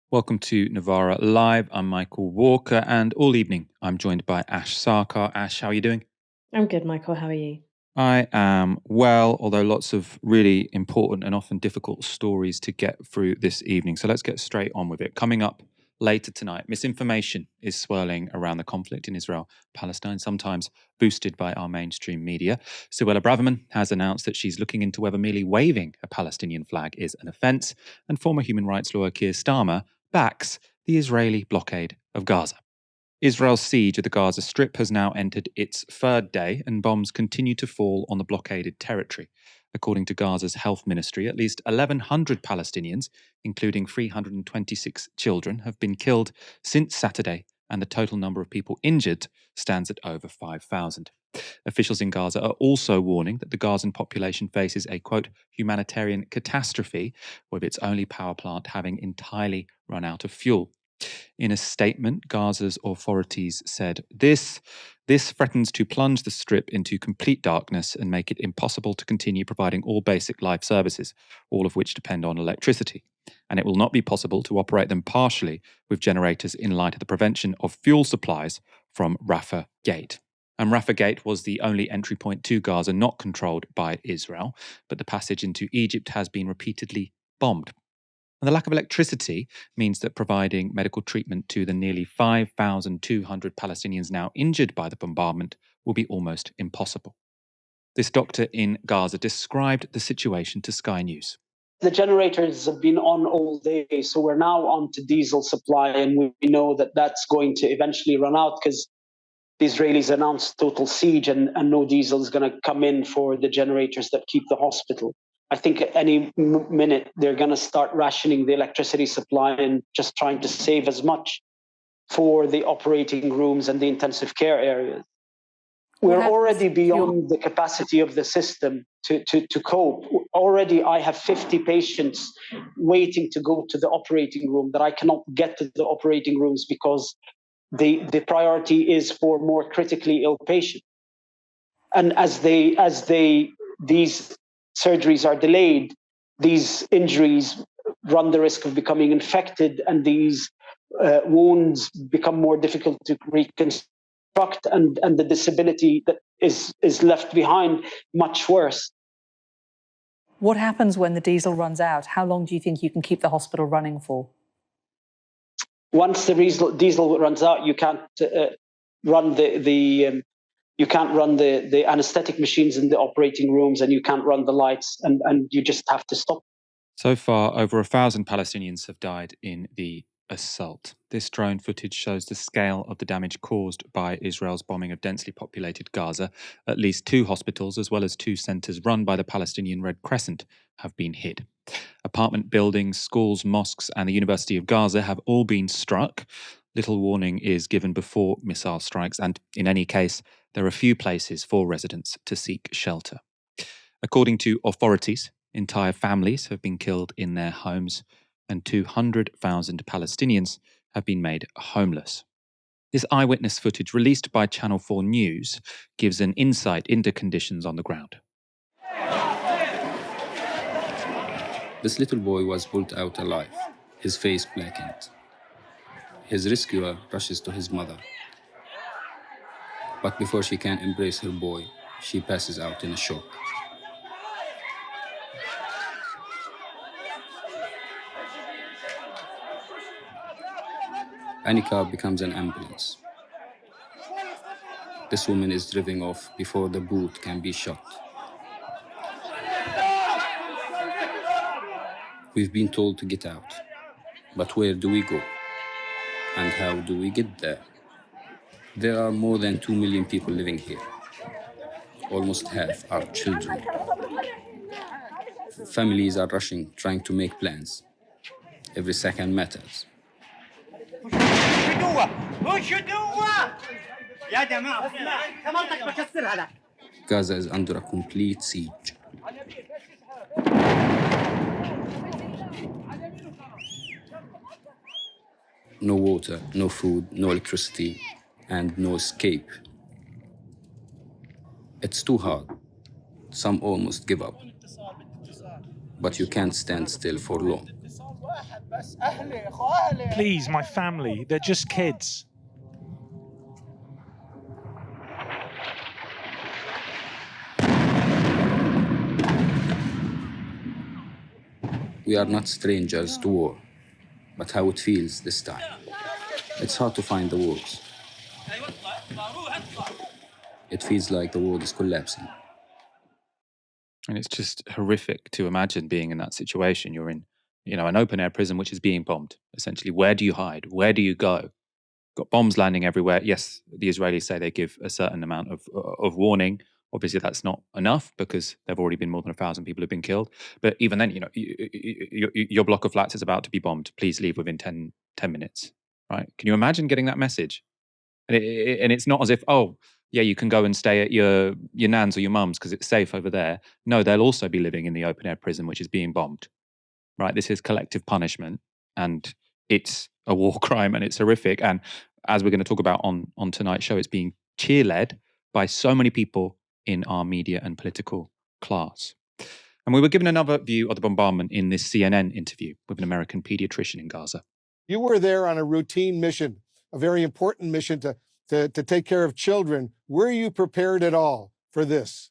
Welcome to Novara Live. I'm Michael Walker, and all evening I'm joined by Ash Sarkar. Ash, how are you doing? I'm good, Michael. How are you? I am well, although lots of really important and often difficult stories to get through this evening. So let's get straight on with it. Coming up later tonight, misinformation is swirling around the conflict in Israel-Palestine, sometimes boosted by our mainstream media. Suella Braverman has announced that she's looking into whether merely waving a Palestinian flag is an offence, and former human rights lawyer Keir Starmer backs the Israeli blockade of Gaza. Israel's siege of the Gaza Strip has now entered its third day, and bombs continue to fall on the blockaded territory. According to Gaza's health ministry, at least 1,100 Palestinians, including 326 children, have been killed since Saturday, and the total number of people injured stands at over 5,000. Officials in Gaza are also warning that the Gazan population faces a, quote, humanitarian catastrophe, with its only power plant having entirely run out of fuel. In a statement, Gaza's authorities said, This threatens to plunge the Strip into complete darkness and make it impossible to continue providing all basic life services, all of which depend on electricity. And it will not be possible to operate them partially with generators in light of the prevention of fuel supplies from Rafah Gate. And Rafah Gate was the only entry point to Gaza not controlled by Israel, but the passage into Egypt has been repeatedly bombed. And the lack of electricity means that providing medical treatment to the nearly 5,200 Palestinians now injured by the bombardment will be almost impossible. This doctor in Gaza described the situation to Sky News. The generators have been on all day, so we're now on to diesel supply, and we know that that's going to eventually run out because the Israelis announced total siege and no diesel is going to come in for the generators that keep the hospital. I think at any minute they're going to start rationing the electricity supply and just trying to save as much for the operating rooms and the intensive care areas. We're already beyond the capacity of the system to cope. Already I have 50 patients waiting to go to the operating room that I cannot get to the operating rooms because the priority is for more critically ill patients. And as these surgeries are delayed, these injuries run the risk of becoming infected, and these wounds become more difficult to reconstruct, and the disability that is left behind much worse. What happens when the diesel runs out? How long do you think you can keep the hospital running for? Once the diesel runs out, you can't run the anesthetic machines in the operating rooms, and you can't run the lights, and you just have to stop. So far, over 1,000 Palestinians have died in the assault. This drone footage shows the scale of the damage caused by Israel's bombing of densely populated Gaza. At least 2 hospitals, as well as 2 centres run by the Palestinian Red Crescent, have been hit. Apartment buildings, schools, mosques, and the University of Gaza have all been struck. Little warning is given before missile strikes, and in any case, there are few places for residents to seek shelter. According to authorities, entire families have been killed in their homes, and 200,000 Palestinians have been made homeless. This eyewitness footage, released by Channel 4 News, gives an insight into conditions on the ground. This little boy was pulled out alive, his face blackened. His rescuer rushes to his mother. But before she can embrace her boy, she passes out in a shock. Any car becomes an ambulance. This woman is driven off before the boot can be shut. We've been told to get out, but where do we go? And how do we get there? There are more than 2 million people living here. Almost half are children. Families are rushing, trying to make plans. Every second matters. Gaza is under a complete siege. No water, no food, no electricity, and no escape. It's too hard. Some almost give up. But you can't stand still for long. Please, my family, they're just kids. We are not strangers to war, but how it feels this time. It's hard to find the words. It feels like the world is collapsing. And it's just horrific to imagine being in that situation. You're in, an open air prison which is being bombed. Essentially, where do you hide? Where do you go? Got bombs landing everywhere. Yes, the Israelis say they give a certain amount of warning. Obviously, that's not enough because there've already been more than 1,000 people who've been killed. But even then, your block of flats is about to be bombed. Please leave within 10 minutes. Right? Can you imagine getting that message? And it's not as if, oh, yeah, you can go and stay at your nan's or your mum's because it's safe over there. No, they'll also be living in the open air prison, which is being bombed. Right? This is collective punishment, and it's a war crime, and it's horrific. And as we're going to talk about on tonight's show, it's being cheerled by so many people in our media and political class. And we were given another view of the bombardment in this CNN interview with an American pediatrician in Gaza. You were there on a routine mission, a very important mission to take care of children. Were you prepared at all for this?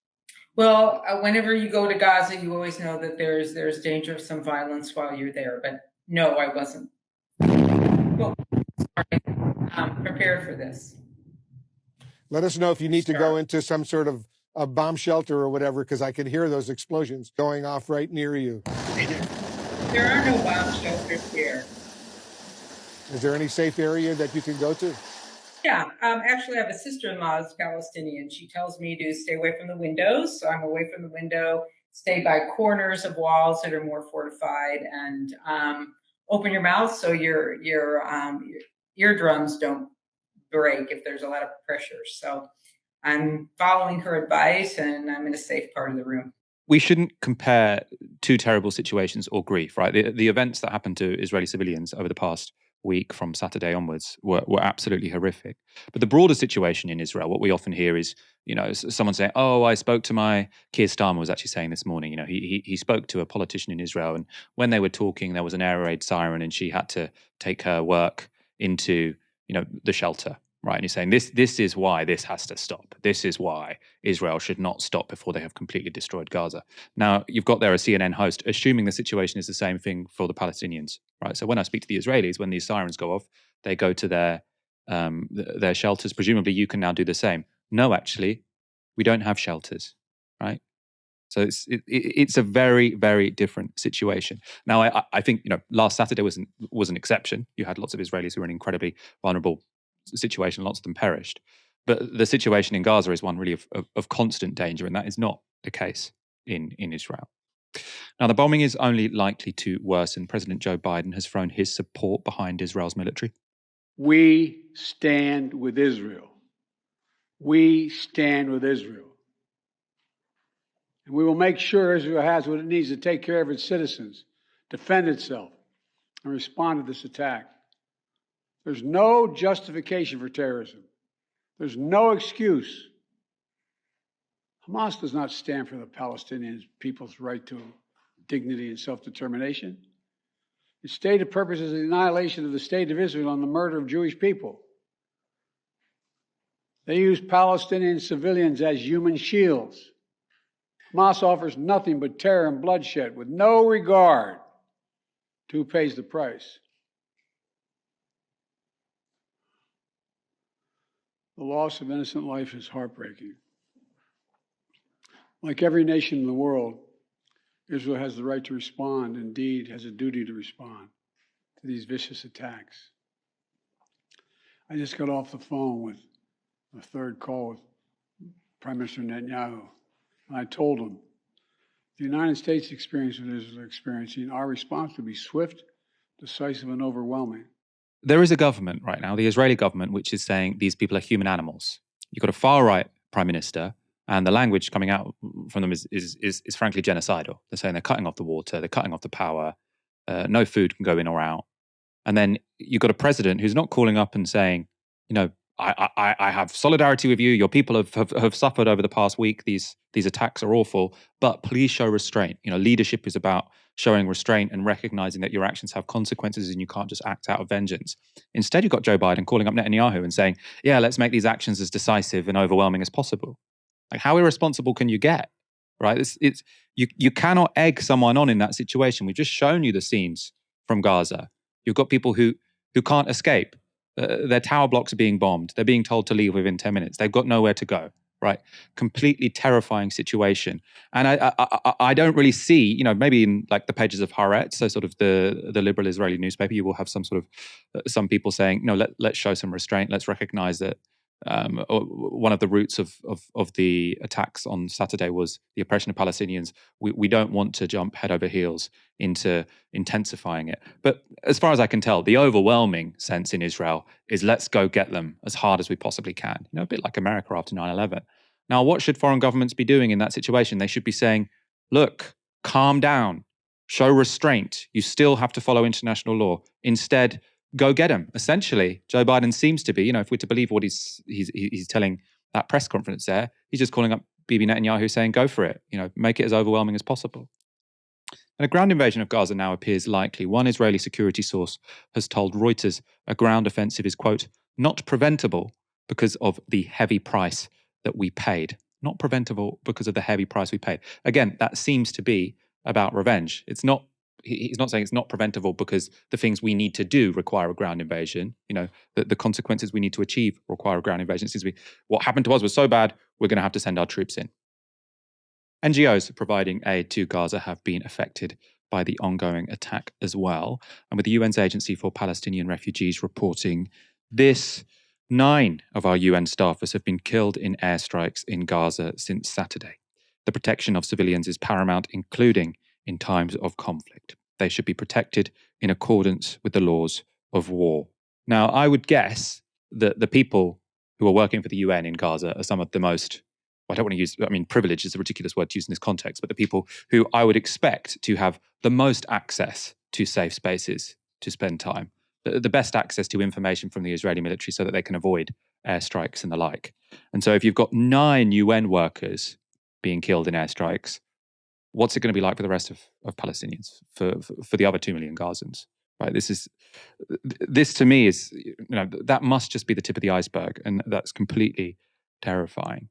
Well, whenever you go to Gaza, you always know that there's danger of some violence while you're there. But no, I wasn't prepared for this. Let us know if you need to go into some sort of a bomb shelter or whatever, because I can hear those explosions going off right near you. There are no bomb shelters here. Is there any safe area that you can go to? Yeah, actually, I have a sister-in-law who's Palestinian. She tells me to stay away from the windows, so I'm away from the window. Stay by corners of walls that are more fortified, and open your mouth so your eardrums don't break if there's a lot of pressure. So I'm following her advice, and I'm in a safe part of the room. We shouldn't compare two terrible situations or grief, right? The events that happened to Israeli civilians over the past week from Saturday onwards were absolutely horrific. But the broader situation in Israel, what we often hear is, someone saying, oh, I spoke to Keir Starmer was actually saying this morning, he spoke to a politician in Israel, and when they were talking, there was an air raid siren and she had to take her work into, the shelter. Right, and he's saying this is why this has to stop. This is why Israel should not stop before they have completely destroyed Gaza. Now, you've got there a CNN host assuming the situation is the same thing for the Palestinians, right? So when I speak to the Israelis, when these sirens go off, they go to their shelters. Presumably, you can now do the same. No, actually, we don't have shelters, right? So it's a very, very different situation. Now, I think last Saturday was an exception. You had lots of Israelis who were in incredibly vulnerable situation, lots of them perished. But the situation in Gaza is one really of constant danger, and that is not the case in Israel. Now, the bombing is only likely to worsen. President Joe Biden has thrown his support behind Israel's military. We stand with Israel. We stand with Israel. And we will make sure Israel has what it needs to take care of its citizens, defend itself, and respond to this attack. There's no justification for terrorism. There's no excuse. Hamas does not stand for the Palestinian people's right to dignity and self-determination. Its stated purpose is the annihilation of the state of Israel and the murder of Jewish people. They use Palestinian civilians as human shields. Hamas offers nothing but terror and bloodshed with no regard to who pays the price. The loss of innocent life is heartbreaking. Like every nation in the world, Israel has the right to respond, indeed has a duty to respond to these vicious attacks. I just got off the phone with a third call with Prime Minister Netanyahu, and I told him, the United States experience what Israel is experiencing, our response will be swift, decisive, and overwhelming. There is a government right now, the Israeli government, which is saying these people are human animals. You've got a far-right prime minister, and the language coming out from them is frankly genocidal. They're saying they're cutting off the water, they're cutting off the power, no food can go in or out. And then you've got a president who's not calling up and saying, I have solidarity with you. Your people have suffered over the past week. These attacks are awful, but please show restraint. Leadership is about showing restraint and recognizing that your actions have consequences and you can't just act out of vengeance. Instead, you've got Joe Biden calling up Netanyahu and saying, yeah, let's make these actions as decisive and overwhelming as possible. Like, how irresponsible can you get? Right? You cannot egg someone on in that situation. We've just shown you the scenes from Gaza. You've got people who can't escape. Their tower blocks are being bombed. They're being told to leave within 10 minutes. They've got nowhere to go, right? Completely terrifying situation. And I don't really see, maybe in like the pages of Haaretz, so sort of the liberal Israeli newspaper, you will have some sort of, some people saying, no, let's show some restraint. Let's recognize that one of the roots of the attacks on Saturday was the oppression of Palestinians. We don't want to jump head over heels into intensifying it. But as far as I can tell, the overwhelming sense in Israel is let's go get them as hard as we possibly can. A bit like America after 9/11. Now, what should foreign governments be doing in that situation? They should be saying, look, calm down, show restraint. You still have to follow international law. Instead, go get him. Essentially, Joe Biden seems to be, if we're to believe what he's telling that press conference there, he's just calling up Bibi Netanyahu saying, go for it, make it as overwhelming as possible. And a ground invasion of Gaza now appears likely. One Israeli security source has told Reuters a ground offensive is, quote, not preventable because of the heavy price that we paid. Not preventable because of the heavy price we paid. Again, that seems to be about revenge. He's not saying it's not preventable because the things we need to do require a ground invasion. The consequences we need to achieve require a ground invasion. It seems to be what happened to us was so bad, we're going to have to send our troops in. NGOs providing aid to Gaza have been affected by the ongoing attack as well. And with the UN's Agency for Palestinian Refugees reporting this, 9 of our UN staffers have been killed in airstrikes in Gaza since Saturday. The protection of civilians is paramount, including in times of conflict. They should be protected in accordance with the laws of war. Now, I would guess that the people who are working for the UN in Gaza are some of the most, privilege is a ridiculous word to use in this context, but the people who I would expect to have the most access to safe spaces to spend time, the best access to information from the Israeli military so that they can avoid airstrikes and the like. And so if you've got 9 UN workers being killed in airstrikes, what's it going to be like for the rest of Palestinians, for the other 2 million Gazans? Right? This to me is, that must just be the tip of the iceberg, and that's completely terrifying.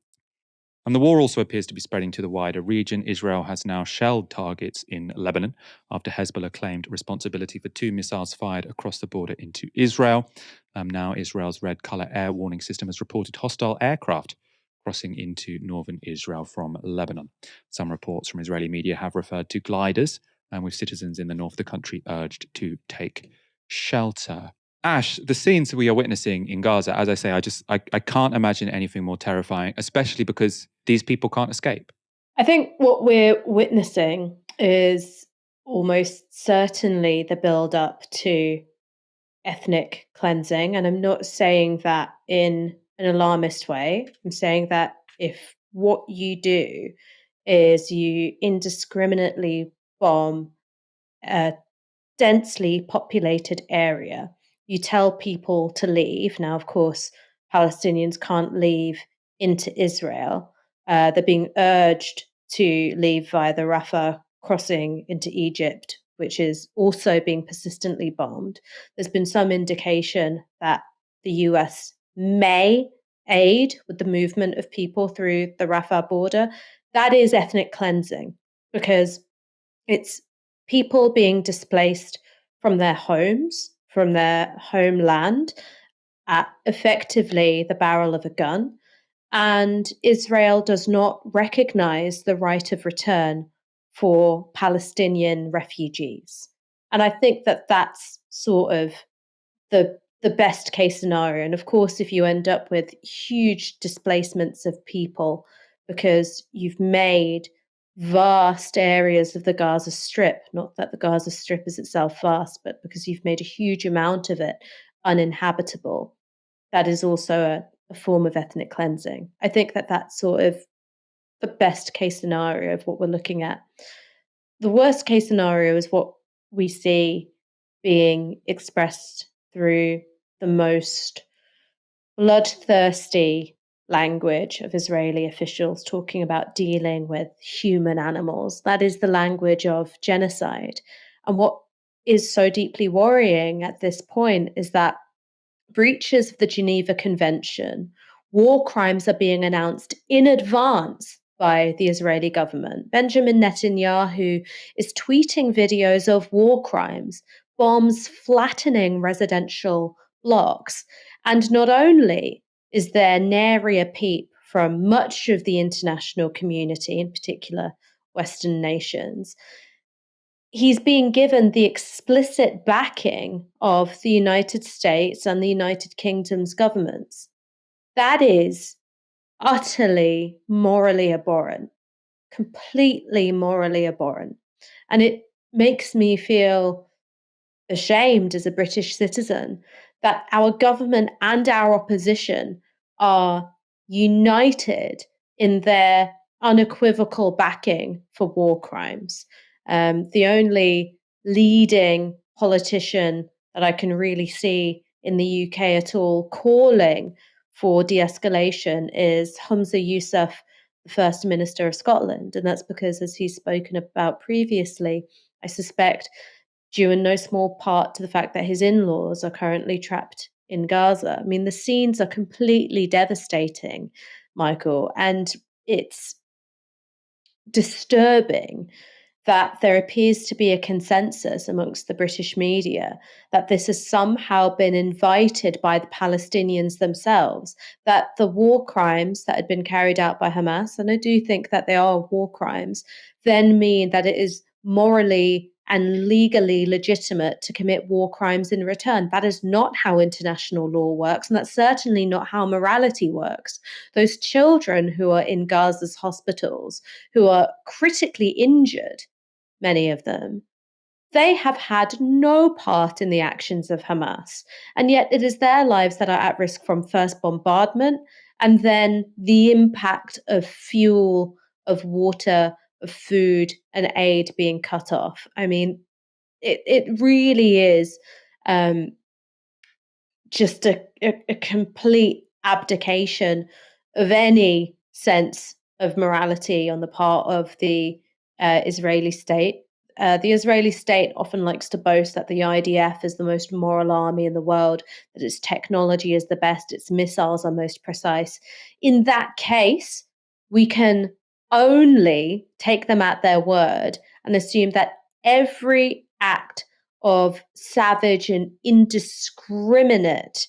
And the war also appears to be spreading to the wider region. Israel has now shelled targets in Lebanon after Hezbollah claimed responsibility for 2 missiles fired across the border into Israel. Now Israel's red color air warning system has reported hostile aircraft crossing into northern Israel from Lebanon. Some reports from Israeli media have referred to gliders, and with citizens in the north of the country urged to take shelter. Ash, the scenes we are witnessing in Gaza, as I say, I can't imagine anything more terrifying, especially because these people can't escape. I think what we're witnessing is almost certainly the build-up to ethnic cleansing. And I'm not saying that in an alarmist way. I'm saying that if what you do is you indiscriminately bomb a densely populated area, you tell people to leave. Now, of course, Palestinians can't leave into Israel. They're being urged to leave via the Rafah crossing into Egypt, which is also being persistently bombed. There's been some indication that the US may aid with the movement of people through the Rafah border. That is ethnic cleansing because it's people being displaced from their homes, from their homeland, at effectively the barrel of a gun. And Israel does not recognize the right of return for Palestinian refugees. And I think that that's sort of the best case scenario. And of course, if you end up with huge displacements of people because you've made vast areas of the Gaza Strip, not that the Gaza Strip is itself vast, but because you've made a huge amount of it uninhabitable, that is also a form of ethnic cleansing. I think that that's sort of the best case scenario of what we're looking at. The worst case scenario is what we see being expressed through the most bloodthirsty language of Israeli officials talking about dealing with human animals. That is the language of genocide. And what is so deeply worrying at this point is that breaches of the Geneva Convention, war crimes are being announced in advance by the Israeli government. Benjamin Netanyahu is tweeting videos of war crimes, bombs flattening residential blocks. And not only is there nary a peep from much of the international community, in particular Western nations, he's being given the explicit backing of the United States and the United Kingdom's governments. That is utterly morally abhorrent, completely morally abhorrent. And it makes me feel ashamed as a British citizen that our government and our opposition are united in their unequivocal backing for war crimes. The only leading politician that I can really see in the UK at all calling for de-escalation is Humza Yousaf, the First Minister of Scotland. And that's because, as he's spoken about previously, I suspect due in no small part to the fact that his in-laws are currently trapped in Gaza. I mean, the scenes are completely devastating, Michael, and it's disturbing that there appears to be a consensus amongst the British media that this has somehow been invited by the Palestinians themselves, that the war crimes that had been carried out by Hamas, and I do think that they are war crimes, then mean that it is morally and legally legitimate to commit war crimes in return. That is not how international law works, and that's certainly not how morality works. Those children who are in Gaza's hospitals, who are critically injured, many of them, they have had no part in the actions of Hamas. And yet it is their lives that are at risk from first bombardment and then the impact of fuel, of water, of food and aid being cut off. I mean, it really is just a complete abdication of any sense of morality on the part of the Israeli state. The Israeli state often likes to boast that the IDF is the most moral army in the world, that its technology is the best, its missiles are most precise. In that case, we can only take them at their word and assume that every act of savage and indiscriminate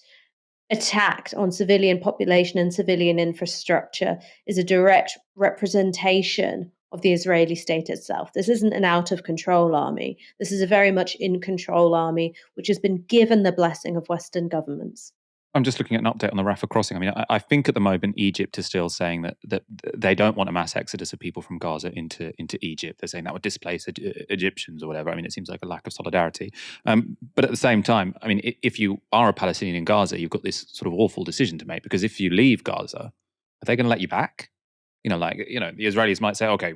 attack on civilian population and civilian infrastructure is a direct representation of the Israeli state itself. This isn't an out of control army. This is a very much in control army, which has been given the blessing of Western governments. I'm just looking at an update on the Rafah crossing. I mean, I think at the moment Egypt is still saying that they don't want a mass exodus of people from Gaza into Egypt. They're saying that would displace Egyptians or whatever. I mean, it seems like a lack of solidarity. But at the same time, I mean, if you are a Palestinian in Gaza, you've got this sort of awful decision to make, because if you leave Gaza, are they going to let you back? The Israelis might say, okay,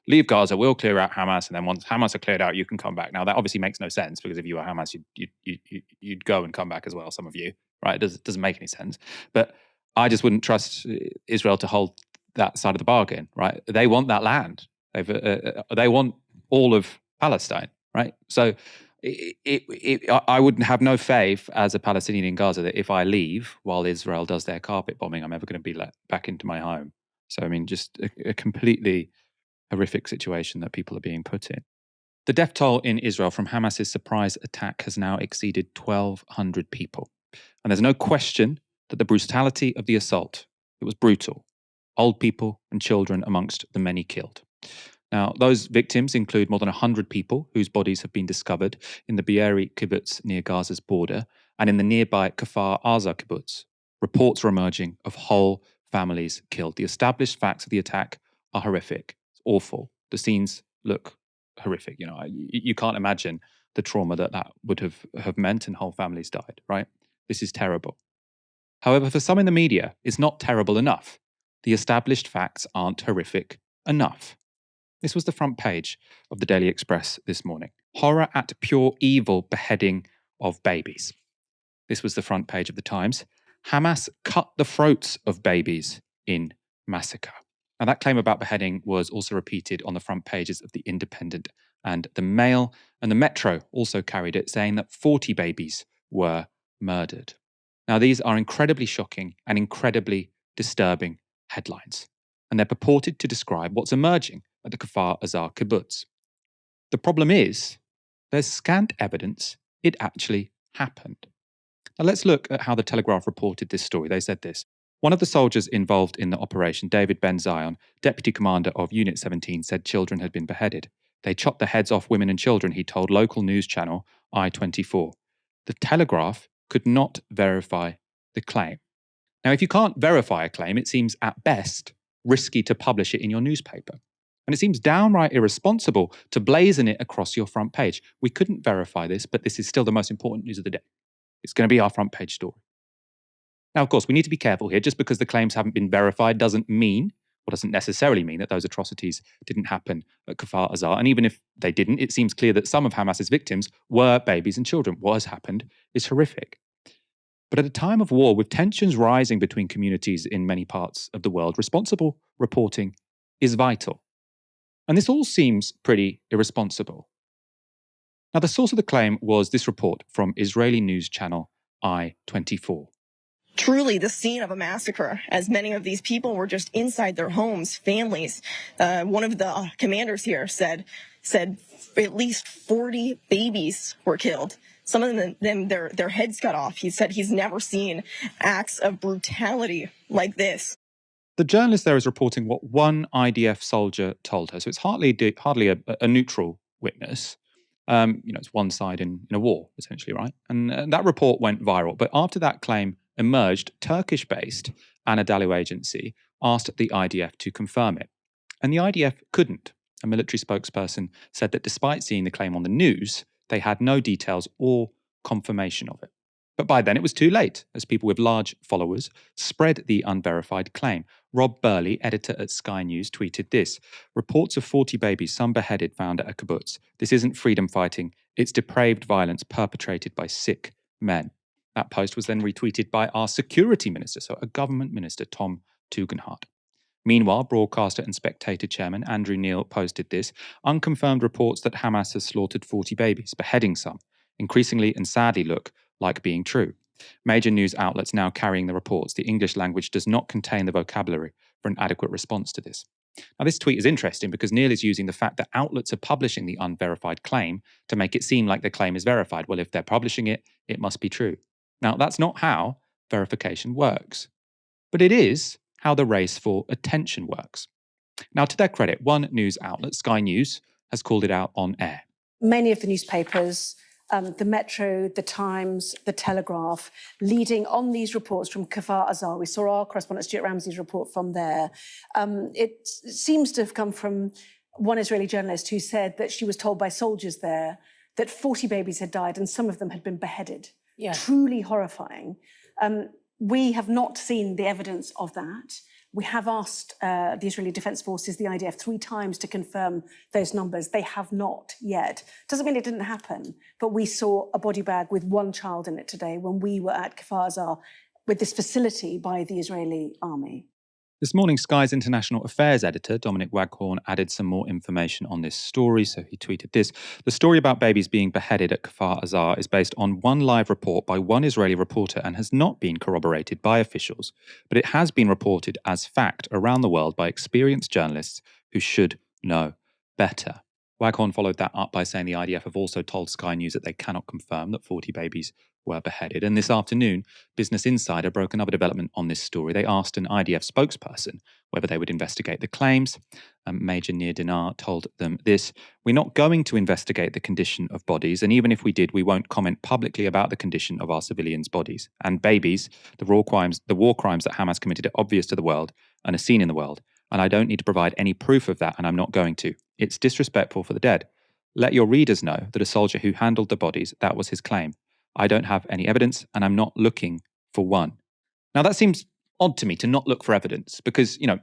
leave Gaza, we'll clear out Hamas, and then once Hamas are cleared out, you can come back. Now, that obviously makes no sense, because if you were Hamas, you'd go and come back as well, some of you, right? It doesn't make any sense. But I just wouldn't trust Israel to hold that side of the bargain, right? They want that land. They want all of Palestine, right? So I wouldn't have no faith as a Palestinian in Gaza that if I leave while Israel does their carpet bombing, I'm ever going to be let back into my home. So, I mean, just a completely horrific situation that people are being put in. The death toll in Israel from Hamas's surprise attack has now exceeded 1,200 people. And there's no question that the brutality of the assault, it was brutal. Old people and children amongst the many killed. Now, those victims include more than 100 people whose bodies have been discovered in the Be'eri kibbutz near Gaza's border and in the nearby Kfar Aza kibbutz. Reports are emerging of whole families killed. The established facts of the attack are horrific. It's awful. The scenes look horrific. You can't imagine the trauma that would have meant, and whole families died, right? This is terrible. However, for some in the media, it's not terrible enough. The established facts aren't horrific enough. This was the front page of the Daily Express this morning. Horror at pure evil beheading of babies. This was the front page of the Times. Hamas cut the throats of babies in massacre. Now, that claim about beheading was also repeated on the front pages of The Independent and The Mail, and the Metro also carried it, saying that 40 babies were murdered. Now, these are incredibly shocking and incredibly disturbing headlines, and they're purported to describe what's emerging at the Kfar Azar kibbutz. The problem is, there's scant evidence it actually happened. Now, let's look at how the Telegraph reported this story. They said this. One of the soldiers involved in the operation, David Ben Zion, deputy commander of Unit 17, said children had been beheaded. They chopped the heads off women and children, he told local news channel I-24. The Telegraph could not verify the claim. Now, if you can't verify a claim, it seems at best risky to publish it in your newspaper. And it seems downright irresponsible to blazon it across your front page. We couldn't verify this, but this is still the most important news of the day. It's going to be our front page story. Now, of course, we need to be careful here. Just because the claims haven't been verified doesn't necessarily mean that those atrocities didn't happen at Kfar Azar. And even if they didn't, it seems clear that some of Hamas's victims were babies and children. What has happened is horrific. But at a time of war, with tensions rising between communities in many parts of the world, responsible reporting is vital. And this all seems pretty irresponsible. Now, the source of the claim was this report from Israeli news channel I-24. Truly the scene of a massacre, as many of these people were just inside their homes, families. One of the commanders here said at least 40 babies were killed. Some of them their heads cut off. He said he's never seen acts of brutality like this. The journalist there is reporting what one IDF soldier told her. So it's hardly a neutral witness. It's one side in a war, essentially, right? And that report went viral. But after that claim emerged, Turkish-based Anadolu agency asked the IDF to confirm it. And the IDF couldn't. A military spokesperson said that despite seeing the claim on the news, they had no details or confirmation of it. But by then it was too late, as people with large followers spread the unverified claim. Rob Burley, editor at Sky News, tweeted this. Reports of 40 babies, some beheaded, found at a kibbutz. This isn't freedom fighting, it's depraved violence perpetrated by sick men. That post was then retweeted by our security minister, so a government minister, Tom Tugendhat. Meanwhile, broadcaster and Spectator chairman Andrew Neil posted this. Unconfirmed reports that Hamas has slaughtered 40 babies, beheading some, increasingly and sadly look like being true. Major news outlets now carrying the reports. The English language does not contain the vocabulary for an adequate response to this. Now, this tweet is interesting because Neil is using the fact that outlets are publishing the unverified claim to make it seem like the claim is verified. Well, if they're publishing it, it must be true. Now, that's not how verification works, but it is how the race for attention works. Now, to their credit, one news outlet, Sky News, has called it out on air. Many of the newspapers, the Metro, the Times, the Telegraph, leading on these reports from Kfar Azar. We saw our correspondent Stuart Ramsey's report from there. It seems to have come from one Israeli journalist who said that she was told by soldiers there that 40 babies had died and some of them had been beheaded. Yeah. Truly horrifying. We have not seen the evidence of that. We have asked the Israeli Defense Forces, the IDF, 3 times to confirm those numbers. They have not yet. Doesn't mean it didn't happen, but we saw a body bag with 1 child in it today when we were at Kfar Azar with this facility by the Israeli army. This morning, Sky's international affairs editor, Dominic Waghorn, added some more information on this story. So he tweeted this. The story about babies being beheaded at Kfar Azar is based on one live report by one Israeli reporter and has not been corroborated by officials. But it has been reported as fact around the world by experienced journalists who should know better. Waghorn followed that up by saying the IDF have also told Sky News that they cannot confirm that 40 babies were beheaded. And this afternoon, Business Insider broke another development on this story. They asked an IDF spokesperson whether they would investigate the claims. Major Nir Dinar told them this. We're not going to investigate the condition of bodies, and even if we did, we won't comment publicly about the condition of our civilians' bodies. And babies, the war crimes that Hamas committed are obvious to the world and are seen in the world. And I don't need to provide any proof of that, and I'm not going to. It's disrespectful for the dead. Let your readers know that a soldier who handled the bodies, that was his claim. I don't have any evidence, and I'm not looking for one. Now, that seems odd to me, to not look for evidence, because, the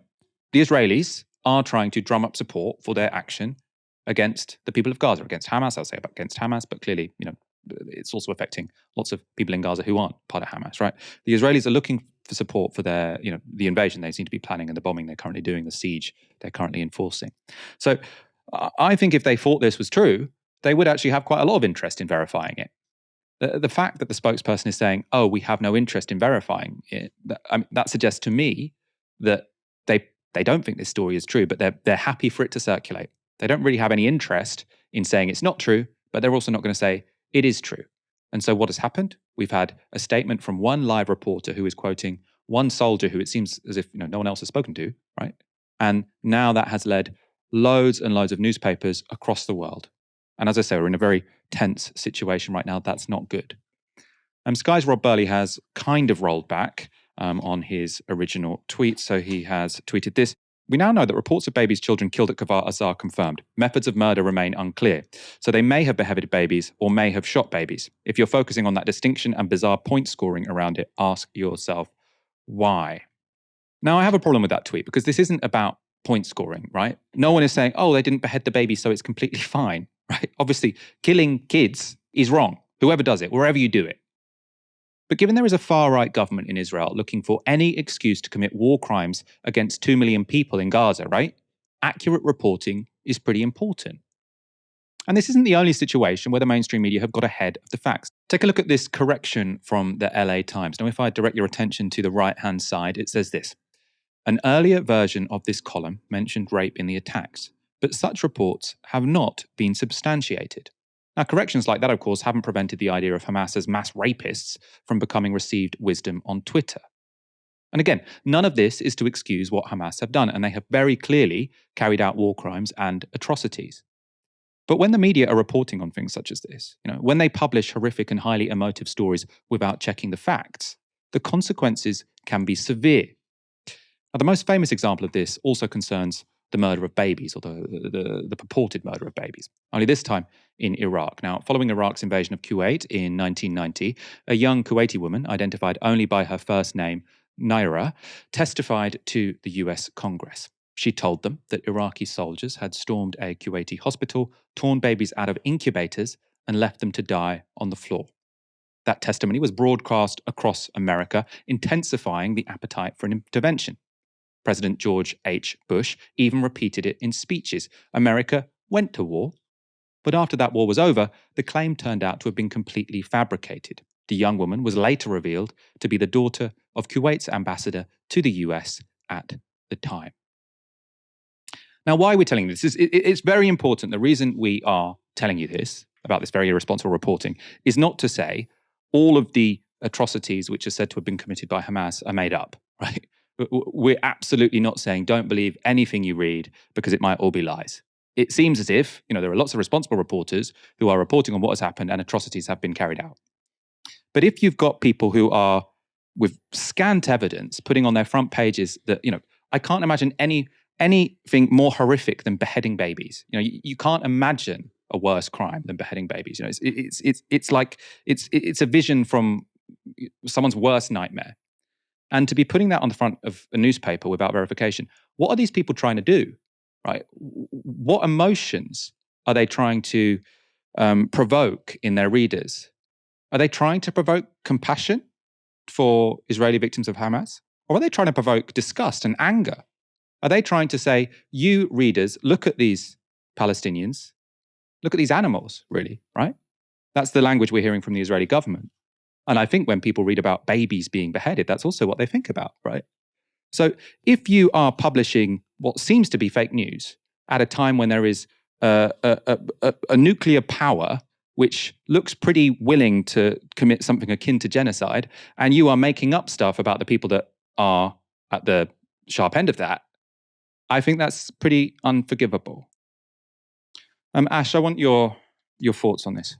Israelis are trying to drum up support for their action against the people of Gaza, against Hamas. I'll say against Hamas, but clearly, it's also affecting lots of people in Gaza who aren't part of Hamas, right? The Israelis are looking for support for their, the invasion they seem to be planning and the bombing they're currently doing, the siege they're currently enforcing. So I think if they thought this was true, they would actually have quite a lot of interest in verifying it. The fact that the spokesperson is saying, "Oh, we have no interest in verifying it," that suggests to me that they don't think this story is true, but they're happy for it to circulate. They don't really have any interest in saying it's not true, but they're also not going to say it is true. And so what has happened? We've had a statement from one live reporter who is quoting one soldier who it seems as if no one else has spoken to, right? And now that has led loads and loads of newspapers across the world. And as I say, we're in a very tense situation right now. That's not good. Sky's Rob Burley has kind of rolled back on his original tweet. So he has tweeted this. We now know that reports of babies' children killed at Kfar Aza are confirmed. Methods of murder remain unclear. So they may have beheaded babies or may have shot babies. If you're focusing on that distinction and bizarre point scoring around it, ask yourself why. Now, I have a problem with that tweet because this isn't about point scoring, right? No one is saying, oh, they didn't behead the baby, so it's completely fine, right? Obviously, killing kids is wrong, whoever does it, wherever you do it. But given there is a far-right government in Israel looking for any excuse to commit war crimes against 2 million people in Gaza, right? Accurate reporting is pretty important. And this isn't the only situation where the mainstream media have got ahead of the facts. Take a look at this correction from the LA Times. Now, if I direct your attention to the right-hand side, it says this. An earlier version of this column mentioned rape in the attacks, but such reports have not been substantiated. Now, corrections like that, of course, haven't prevented the idea of Hamas as mass rapists from becoming received wisdom on Twitter. And again, none of this is to excuse what Hamas have done, and they have very clearly carried out war crimes and atrocities. But when the media are reporting on things such as this, when they publish horrific and highly emotive stories without checking the facts, the consequences can be severe. Now, the most famous example of this also concerns the murder of babies, or the purported murder of babies, only this time in Iraq. Now, following Iraq's invasion of Kuwait in 1990, a young Kuwaiti woman, identified only by her first name, Naira, testified to the US Congress. She told them that Iraqi soldiers had stormed a Kuwaiti hospital, torn babies out of incubators, and left them to die on the floor. That testimony was broadcast across America, intensifying the appetite for an intervention. President George H. Bush even repeated it in speeches. America went to war, but after that war was over, the claim turned out to have been completely fabricated. The young woman was later revealed to be the daughter of Kuwait's ambassador to the US at the time. Now, why we're telling you this is it's very important. The reason we are telling you this, about this very irresponsible reporting, is not to say all of the atrocities which are said to have been committed by Hamas are made up, right? We're absolutely not saying don't believe anything you read because it might all be lies. It seems as if, there are lots of responsible reporters who are reporting on what has happened and atrocities have been carried out. But if you've got people who are, with scant evidence, putting on their front pages that, I can't imagine anything more horrific than beheading babies. You can't imagine a worse crime than beheading babies. It's a vision from someone's worst nightmare. And to be putting that on the front of a newspaper without verification, what are these people trying to do, right? What emotions are they trying to provoke in their readers? Are they trying to provoke compassion for Israeli victims of Hamas? Or are they trying to provoke disgust and anger? Are they trying to say, you readers, look at these Palestinians, look at these animals, really, right? That's the language we're hearing from the Israeli government. And I think when people read about babies being beheaded, that's also what they think about, right? So if you are publishing what seems to be fake news at a time when there is a nuclear power which looks pretty willing to commit something akin to genocide, and you are making up stuff about the people that are at the sharp end of that, I think that's pretty unforgivable. Ash, I want your thoughts on this.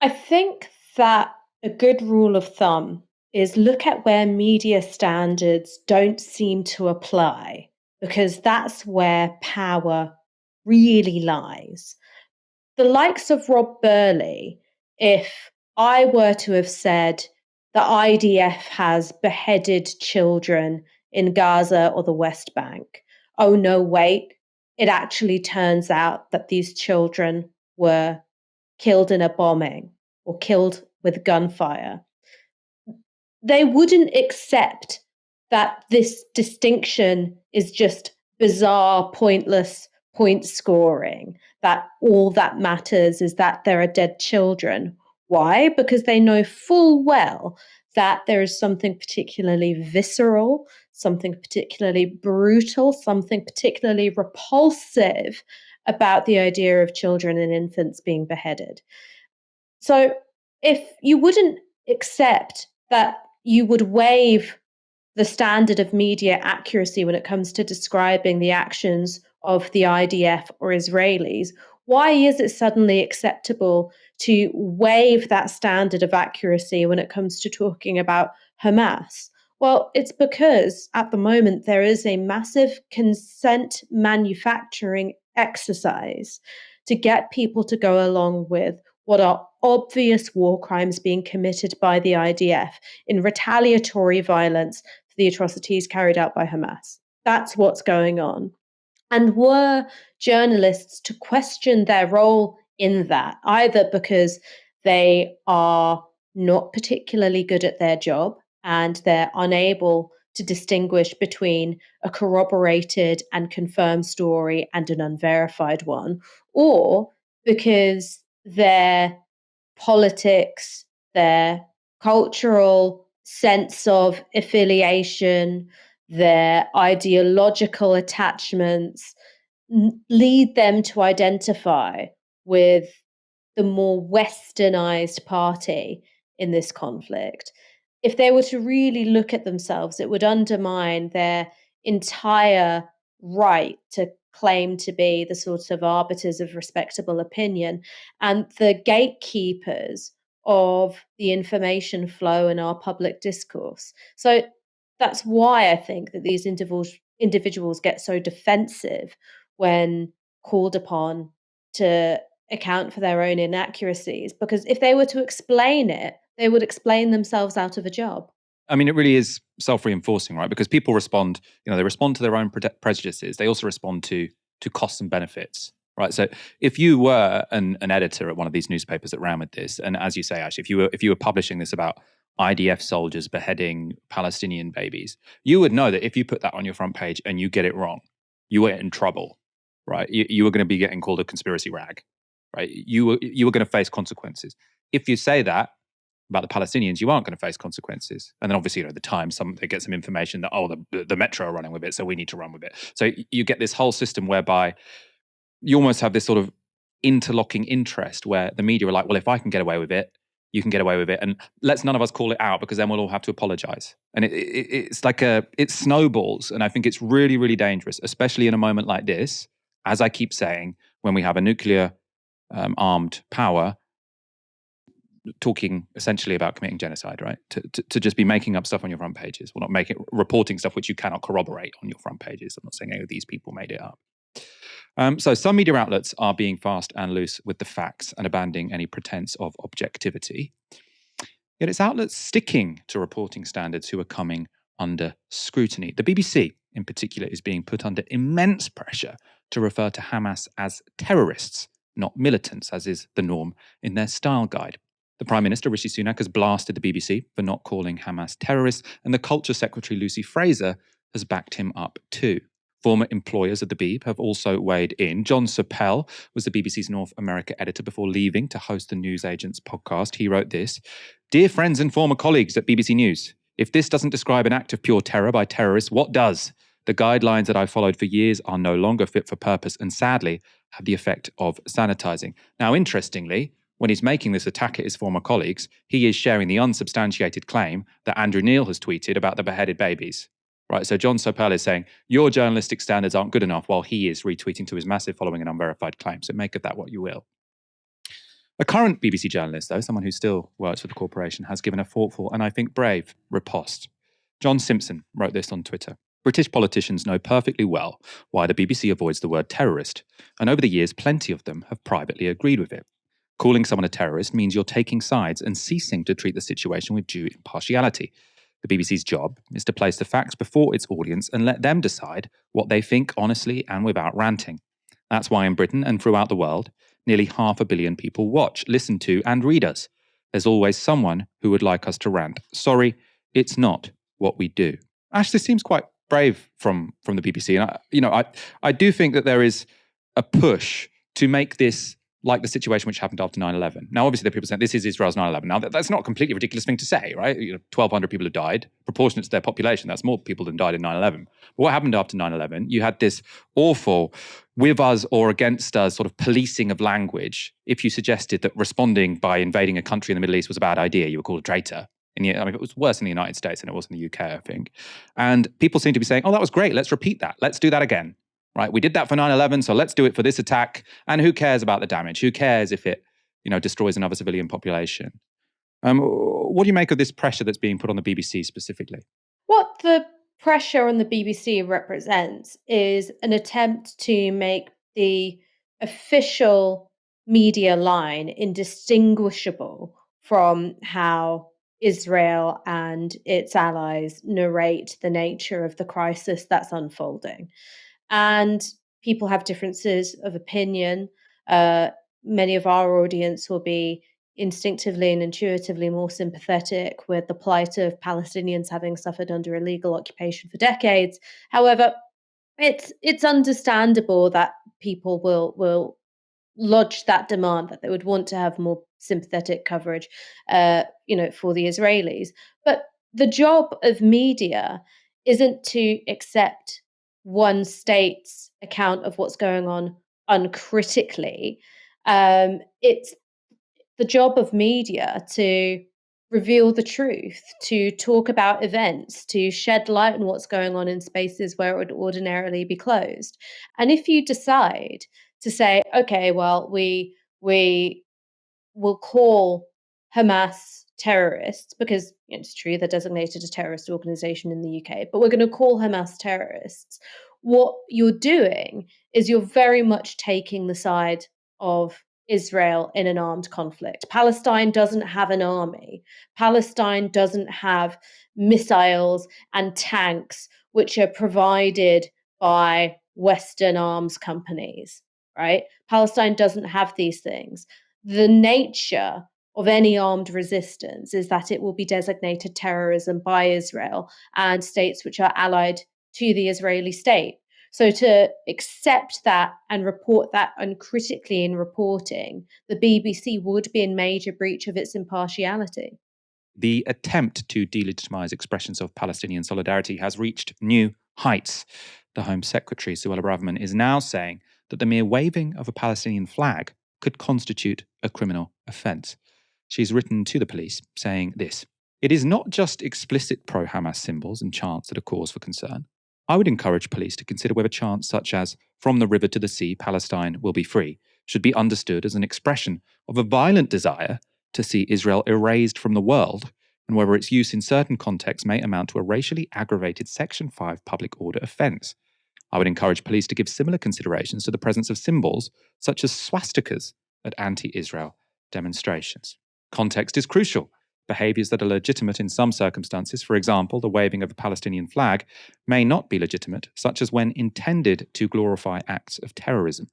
I think that a good rule of thumb is look at where media standards don't seem to apply, because that's where power really lies. The likes of Rob Burley, if I were to have said the IDF has beheaded children in Gaza or the West Bank, oh no, wait, it actually turns out that these children were killed in a bombing, or killed with gunfire, they wouldn't accept that this distinction is just bizarre, pointless point scoring, that all that matters is that there are dead children. Why? Because they know full well that there is something particularly visceral, something particularly brutal, something particularly repulsive about the idea of children and infants being beheaded. So if you wouldn't accept that you would waive the standard of media accuracy when it comes to describing the actions of the IDF or Israelis, why is it suddenly acceptable to waive that standard of accuracy when it comes to talking about Hamas? Well, it's because at the moment there is a massive consent manufacturing exercise to get people to go along with what are obvious war crimes being committed by the IDF in retaliatory violence for the atrocities carried out by Hamas. That's what's going on. And were journalists to question their role in that, either because they are not particularly good at their job and they're unable to distinguish between a corroborated and confirmed story and an unverified one, or because their politics, their cultural sense of affiliation, their ideological attachments lead them to identify with the more westernized party in this conflict. If they were to really look at themselves, it would undermine their entire right to claim to be the sort of arbiters of respectable opinion and the gatekeepers of the information flow in our public discourse. So that's why I think that these individuals get so defensive when called upon to account for their own inaccuracies, because if they were to explain it, they would explain themselves out of a job. I mean, it really is self-reinforcing, right? Because people respond, they respond to their own prejudices. They also respond to costs and benefits, right? So if you were an editor at one of these newspapers that ran with this, and as you say, actually, if you were publishing this about IDF soldiers beheading Palestinian babies, you would know that if you put that on your front page and you get it wrong, you were in trouble, right? You were going to be getting called a conspiracy rag, right? You were going to face consequences. If you say that about the Palestinians, you aren't going to face consequences. And then obviously, the Times, they get some information that, the Metro are running with it, so we need to run with it. So you get this whole system whereby you almost have this sort of interlocking interest where the media are like, well, if I can get away with it, you can get away with it. And let's none of us call it out because then we'll all have to apologize. And it's like it snowballs. And I think it's really, really dangerous, especially in a moment like this, as I keep saying, when we have a nuclear armed power talking essentially about committing genocide, right? To just be making up stuff on your front pages, or not reporting stuff which you cannot corroborate on your front pages. I'm not saying any of these people made it up. So some media outlets are being fast and loose with the facts and abandoning any pretense of objectivity. Yet it's outlets sticking to reporting standards who are coming under scrutiny. The BBC, in particular, is being put under immense pressure to refer to Hamas as terrorists, not militants, as is the norm in their style guide. The Prime Minister, Rishi Sunak, has blasted the BBC for not calling Hamas terrorists, and the Culture Secretary, Lucy Fraser, has backed him up too. Former employers of the Beeb have also weighed in. John Suella was the BBC's North America editor before leaving to host the Newsagents podcast. He wrote this: "Dear friends and former colleagues at BBC News, if this doesn't describe an act of pure terror by terrorists, what does? The guidelines that I followed for years are no longer fit for purpose and sadly have the effect of sanitizing." Now, interestingly, when he's making this attack at his former colleagues, he is sharing the unsubstantiated claim that Andrew Neil has tweeted about the beheaded babies. Right, so John Suella is saying, your journalistic standards aren't good enough, while he is retweeting to his massive following an unverified claim. So make of that what you will. A current BBC journalist, though, someone who still works for the corporation, has given a thoughtful and I think brave riposte. John Simpson wrote this on Twitter: "British politicians know perfectly well why the BBC avoids the word terrorist, and over the years plenty of them have privately agreed with it. Calling someone a terrorist means you're taking sides and ceasing to treat the situation with due impartiality. The BBC's job is to place the facts before its audience and let them decide what they think honestly and without ranting. That's why in Britain and throughout the world, nearly 500 million people watch, listen to and read us. There's always someone who would like us to rant. Sorry, it's not what we do. Ash, this seems quite brave from the BBC. And I do think that there is a push to make this like the situation which happened after 9/11. Now, obviously, there are people saying this is Israel's 9/11. Now, that's not a completely ridiculous thing to say, right? 1,200 people have died, proportionate to their population. That's more people than died in 9/11. But what happened after 9/11? You had this awful with us or against us sort of policing of language. If you suggested that responding by invading a country in the Middle East was a bad idea, you were called a traitor. It was worse in the United States than it was in the UK, I think. And people seem to be saying, oh, that was great. Let's repeat that. Let's do that again. Right, we did that for 9/11, so let's do it for this attack. And who cares about the damage? Who cares if it, destroys another civilian population? What do you make of this pressure that's being put on the BBC specifically? What the pressure on the BBC represents is an attempt to make the official media line indistinguishable from how Israel and its allies narrate the nature of the crisis that's unfolding. And people have differences of opinion. Many of our audience will be instinctively and intuitively more sympathetic with the plight of Palestinians having suffered under illegal occupation for decades. However, it's understandable that people will lodge that demand that they would want to have more sympathetic coverage, for the Israelis. But the job of media isn't to accept one state's account of what's going on uncritically. It's the job of media to reveal the truth, to talk about events, to shed light on what's going on in spaces where it would ordinarily be closed. And if you decide to say, okay, well, we will call Hamas terrorists because it's true they're designated a terrorist organization in the UK, but we're going to call Hamas terrorists. What you're doing is you're very much taking the side of Israel in an armed conflict. Palestine doesn't have an army. Palestine doesn't have missiles and tanks which are provided by Western arms companies, right? Palestine doesn't have these things. The nature of any armed resistance is that it will be designated terrorism by Israel and states which are allied to the Israeli state. So to accept that and report that uncritically in reporting, the BBC would be in major breach of its impartiality. The attempt to delegitimize expressions of Palestinian solidarity has reached new heights. The Home Secretary, Suella Braverman, is now saying that the mere waving of a Palestinian flag could constitute a criminal offence. She's written to the police saying this: "It is not just explicit pro-Hamas symbols and chants that are cause for concern. I would encourage police to consider whether chants such as 'From the river to the sea, Palestine will be free' should be understood as an expression of a violent desire to see Israel erased from the world, and whether its use in certain contexts may amount to a racially aggravated Section 5 public order offence. I would encourage police to give similar considerations to the presence of symbols such as swastikas at anti-Israel demonstrations. Context is crucial. Behaviours that are legitimate in some circumstances, for example, the waving of a Palestinian flag, may not be legitimate, such as when intended to glorify acts of terrorism.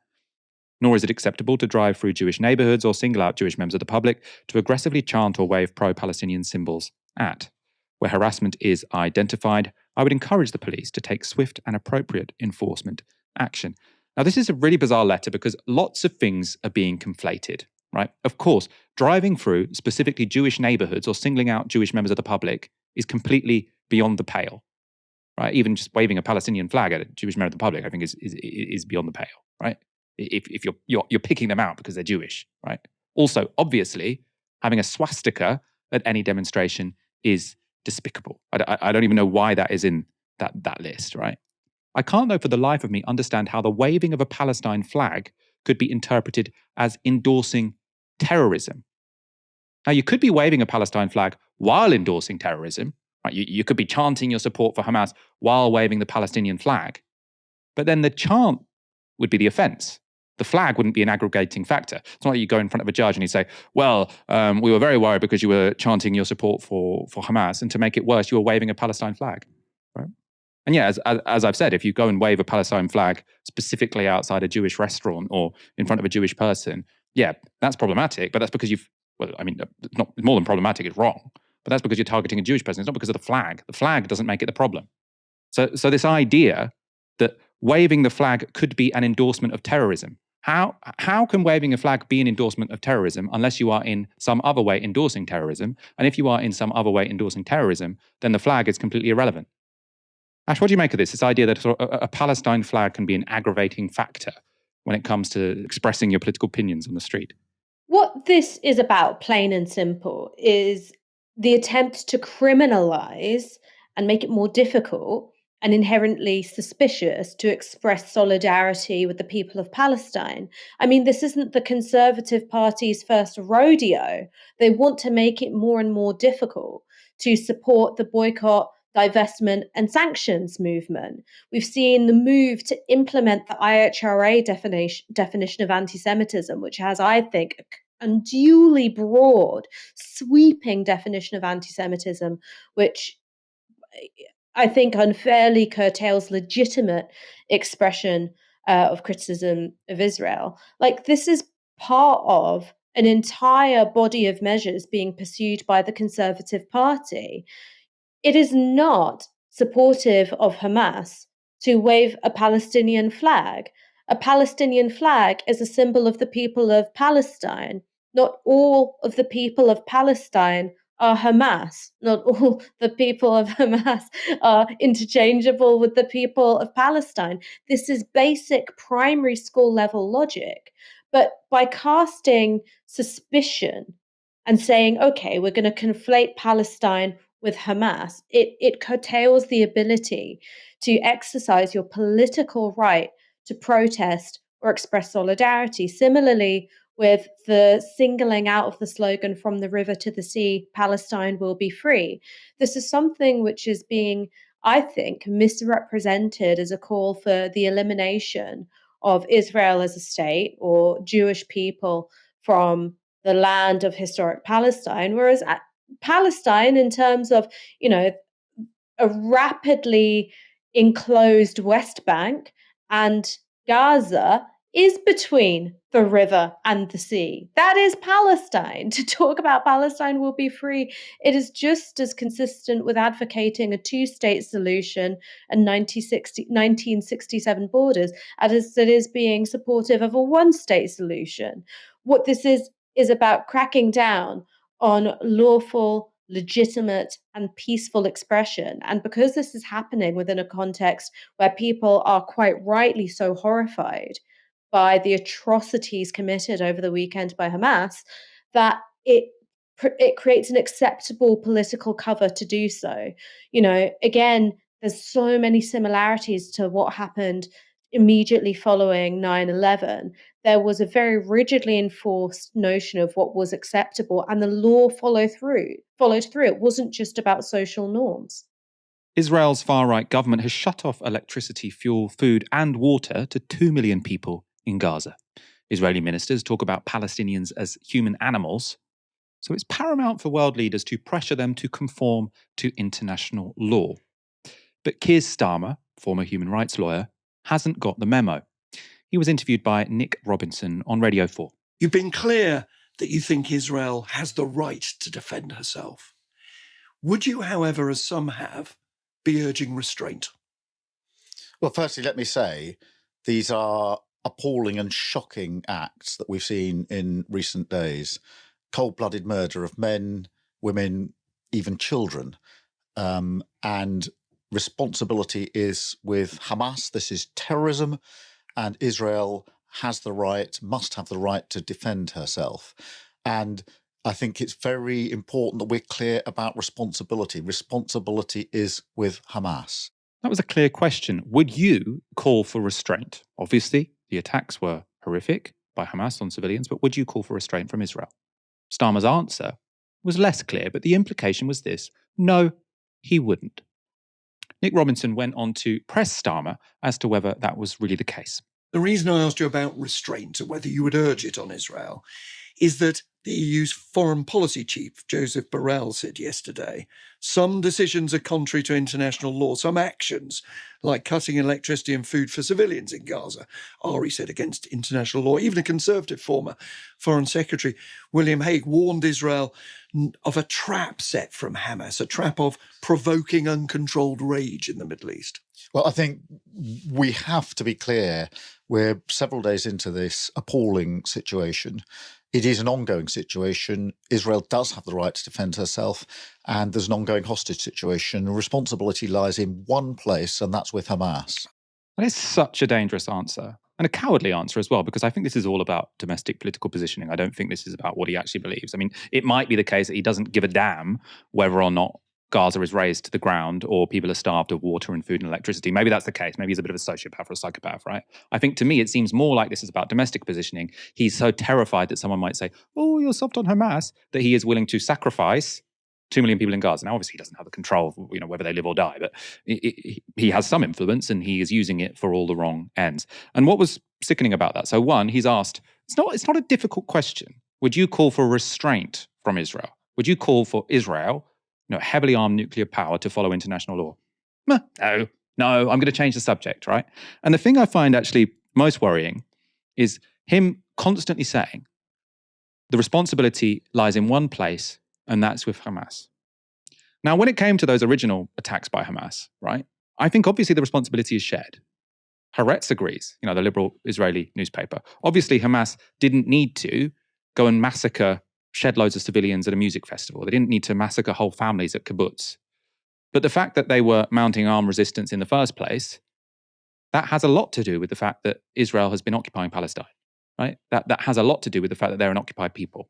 Nor is it acceptable to drive through Jewish neighbourhoods or single out Jewish members of the public to aggressively chant or wave pro-Palestinian symbols at. Where harassment is identified, I would encourage the police to take swift and appropriate enforcement action." Now, this is a really bizarre letter because lots of things are being conflated, right? Of course, driving through specifically Jewish neighbourhoods or singling out Jewish members of the public is completely beyond the pale, right? Even just waving a Palestinian flag at a Jewish member of the public, I think, is beyond the pale, right? If you're picking them out because they're Jewish, right? Also, obviously, having a swastika at any demonstration is despicable. I don't even know why that is in that list, right? I can't, though, for the life of me, understand how the waving of a Palestine flag could be interpreted as endorsing terrorism. Now, you could be waving a Palestine flag while endorsing terrorism, right? You could be chanting your support for Hamas while waving the Palestinian flag, but then the chant would be the offence. The flag wouldn't be an aggregating factor. It's not like you go in front of a judge and you say, well, we were very worried because you were chanting your support for Hamas, and to make it worse, you were waving a Palestine flag, right? And yeah, as I've said, if you go and wave a Palestine flag specifically outside a Jewish restaurant or in front of a Jewish person, yeah, that's problematic, but that's because you've well, I mean, it's not more than problematic, it's wrong. But that's because you're targeting a Jewish person. It's not because of the flag. The flag doesn't make it the problem. So this idea that waving the flag could be an endorsement of terrorism. How can waving a flag be an endorsement of terrorism unless you are in some other way endorsing terrorism? And if you are in some other way endorsing terrorism, then the flag is completely irrelevant. Ash, what do you make of this? This idea that a Palestine flag can be an aggravating factor when it comes to expressing your political opinions on the street? What this is about, plain and simple, is the attempt to criminalize and make it more difficult and inherently suspicious to express solidarity with the people of Palestine. I mean, this isn't the Conservative Party's first rodeo. They want to make it more and more difficult to support the boycott, divestment, and sanctions movement. We've seen the move to implement the IHRA definition of anti-Semitism, which has, I think, unduly broad, sweeping definition of anti-Semitism, which I think unfairly curtails legitimate expression of criticism of Israel. Like, this is part of an entire body of measures being pursued by the Conservative Party. It is not supportive of Hamas to wave a Palestinian flag. A Palestinian flag is a symbol of the people of Palestine. Not all of the people of Palestine are Hamas. Not all the people of Hamas are interchangeable with the people of Palestine. This is basic primary school level logic. But by casting suspicion and saying, okay, we're going to conflate Palestine with Hamas, it curtails the ability to exercise your political right to protest or express solidarity. Similarly, with the singling out of the slogan "From the river to the sea, Palestine will be free." This is something which is being, I think, misrepresented as a call for the elimination of Israel as a state or Jewish people from the land of historic Palestine, whereas Palestine, in terms of, a rapidly enclosed West Bank, and Gaza is between the river and the sea. That is Palestine. To talk about Palestine will be free, it is just as consistent with advocating a two-state solution and 1967 borders as it is being supportive of a one-state solution. What this is about cracking down on lawful, legitimate, and peaceful expression. And because this is happening within a context where people are quite rightly so horrified by the atrocities committed over the weekend by Hamas, that it creates an acceptable political cover to do so. Again, there's so many similarities to what happened immediately following 9/11. There was a very rigidly enforced notion of what was acceptable, and the law followed through. It wasn't just about social norms. Israel's far-right government has shut off electricity, fuel, food and water to 2 million people in Gaza. Israeli ministers talk about Palestinians as human animals, so it's paramount for world leaders to pressure them to conform to international law. But Keir Starmer, former human rights lawyer, hasn't got the memo. He was interviewed by Nick Robinson on Radio 4. You've been clear that you think Israel has the right to defend herself. Would you, however, as some have, be urging restraint? Well, firstly, let me say these are appalling and shocking acts that we've seen in recent days. Cold-blooded murder of men, women, even children. And responsibility is with Hamas. This is terrorism, and Israel must have the right to defend herself. And I think it's very important that we're clear about responsibility. Responsibility is with Hamas. That was a clear question. Would you call for restraint? Obviously, the attacks were horrific by Hamas on civilians, but would you call for restraint from Israel? Starmer's answer was less clear, but the implication was this: no, he wouldn't. Nick Robinson went on to press Starmer as to whether that was really the case. The reason I asked you about restraint and whether you would urge it on Israel is that the EU's foreign policy chief, Joseph Borrell, said yesterday, some decisions are contrary to international law. Some actions, like cutting electricity and food for civilians in Gaza, are, he said, against international law. Even a Conservative former Foreign Secretary, William Hague, warned Israel of a trap set from Hamas, a trap of provoking uncontrolled rage in the Middle East. Well, I think we have to be clear. We're several days into this appalling situation. It is an ongoing situation. Israel does have the right to defend herself, and there's an ongoing hostage situation. Responsibility lies in one place, and that's with Hamas. And it's such a dangerous answer, and a cowardly answer as well, because I think this is all about domestic political positioning. I don't think this is about what he actually believes. I mean, it might be the case that he doesn't give a damn whether or not Gaza is razed to the ground or people are starved of water and food and electricity. Maybe that's the case. Maybe he's a bit of a sociopath or a psychopath, right? I think to me, it seems more like this is about domestic positioning. He's so terrified that someone might say, oh, you're soft on Hamas, that he is willing to sacrifice 2 million people in Gaza. Now, obviously, he doesn't have the control of, whether they live or die, but he has some influence and he is using it for all the wrong ends. And what was sickening about that? So one, he's asked, it's not a difficult question. Would you call for restraint from Israel? Would you call for Israel, heavily armed nuclear power, to follow international law? No, I'm going to change the subject, right? And the thing I find actually most worrying is him constantly saying the responsibility lies in one place, and that's with Hamas. Now, when it came to those original attacks by Hamas, right, I think obviously the responsibility is shared. Haaretz agrees, the liberal Israeli newspaper. Obviously, Hamas didn't need to go and massacre, shed loads of civilians at a music festival. They didn't need to massacre whole families at kibbutz. But the fact that they were mounting armed resistance in the first place, that has a lot to do with the fact that Israel has been occupying Palestine, right? That has a lot to do with the fact that they're an occupied people.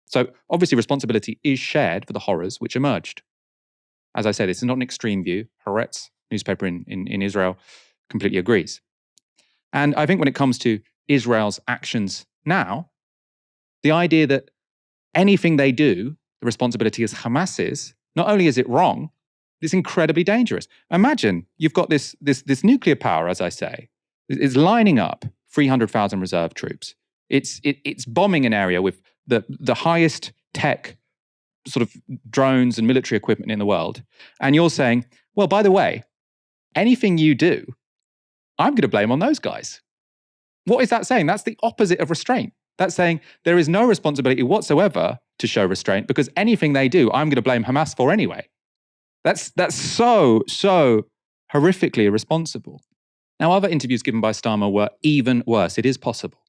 So obviously responsibility is shared for the horrors which emerged. As I said, it's not an extreme view. Haaretz, newspaper in Israel, completely agrees. And I think when it comes to Israel's actions now, the idea that anything they do, the responsibility is Hamas's, not only is it wrong, it's incredibly dangerous. Imagine you've got this nuclear power, as I say, is lining up 300,000 reserve troops. It's bombing an area with the highest tech sort of drones and military equipment in the world. And you're saying, well, by the way, anything you do, I'm going to blame on those guys. What is that saying? That's the opposite of restraint. That's saying there is no responsibility whatsoever to show restraint because anything they do, I'm going to blame Hamas for anyway. That's so horrifically irresponsible. Now, other interviews given by Starmer were even worse. It is possible.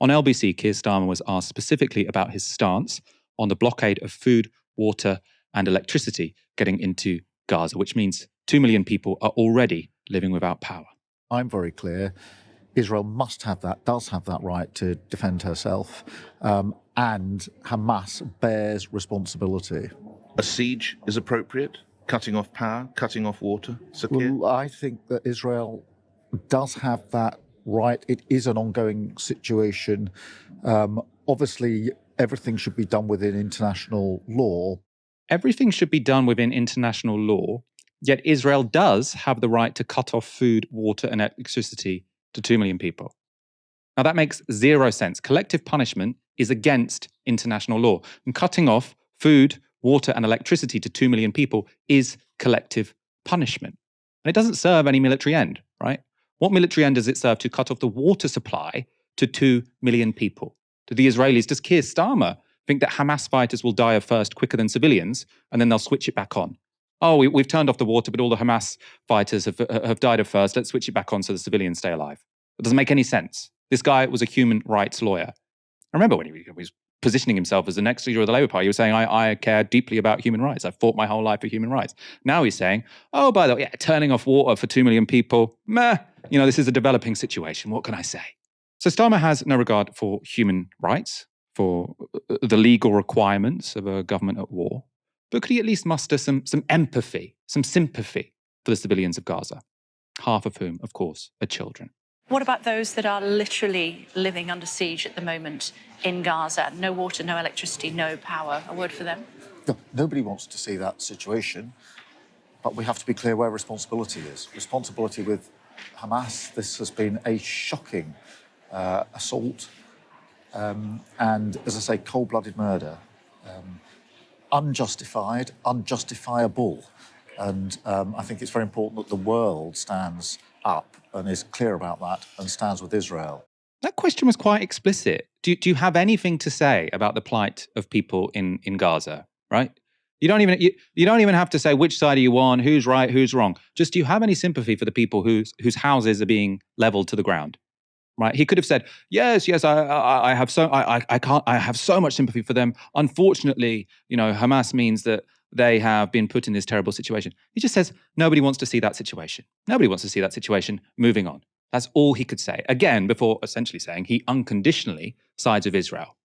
On LBC, Keir Starmer was asked specifically about his stance on the blockade of food, water, and electricity getting into Gaza, which means 2 million people are already living without power. I'm very clear. Israel must have that, does have that right to defend herself, and Hamas bears responsibility. A siege is appropriate? Cutting off power, cutting off water? Well, I think that Israel does have that right. It is an ongoing situation. Obviously, everything should be done within international law. Everything should be done within international law, yet Israel does have the right to cut off food, water, and electricity to 2 million people. Now, that makes zero sense. Collective punishment is against international law. And cutting off food, water, and electricity to 2 million people is collective punishment. And it doesn't serve any military end, right? What military end does it serve to cut off the water supply to 2 million people? Do the Israelis, does Keir Starmer think that Hamas fighters will die of thirst quicker than civilians and then they'll switch it back on? Oh, we've turned off the water, but all the Hamas fighters have died of thirst. Let's switch it back on so the civilians stay alive. It doesn't make any sense. This guy was a human rights lawyer. I remember when he was positioning himself as the next leader of the Labour Party, he was saying, I care deeply about human rights. I've fought my whole life for human rights. Now he's saying, oh, by the way, turning off water for 2 million people, this is a developing situation. What can I say? So Starmer has no regard for human rights, for the legal requirements of a government at war. But could he at least muster some empathy, some sympathy for the civilians of Gaza, half of whom, of course, are children? What about those that are literally living under siege at the moment in Gaza? No water, no electricity, no power. A word for them? No, nobody wants to see that situation, but we have to be clear where responsibility is. Responsibility with Hamas, this has been a shocking assault. And as I say, cold-blooded murder, unjustified, unjustifiable. And I think it's very important that the world stands up and is clear about that and stands with Israel. That question was quite explicit. Do you have anything to say about the plight of people in Gaza, right? You don't even have to say which side are you on, who's right, who's wrong. Just, do you have any sympathy for the people whose houses are being leveled to the ground? Right? He could have said, yes, I have so much sympathy for them. Unfortunately, Hamas means that they have been put in this terrible situation. He just says, nobody wants to see that situation. Nobody wants to see that situation. Moving on. That's all he could say. Again, before essentially saying he unconditionally sides with Israel.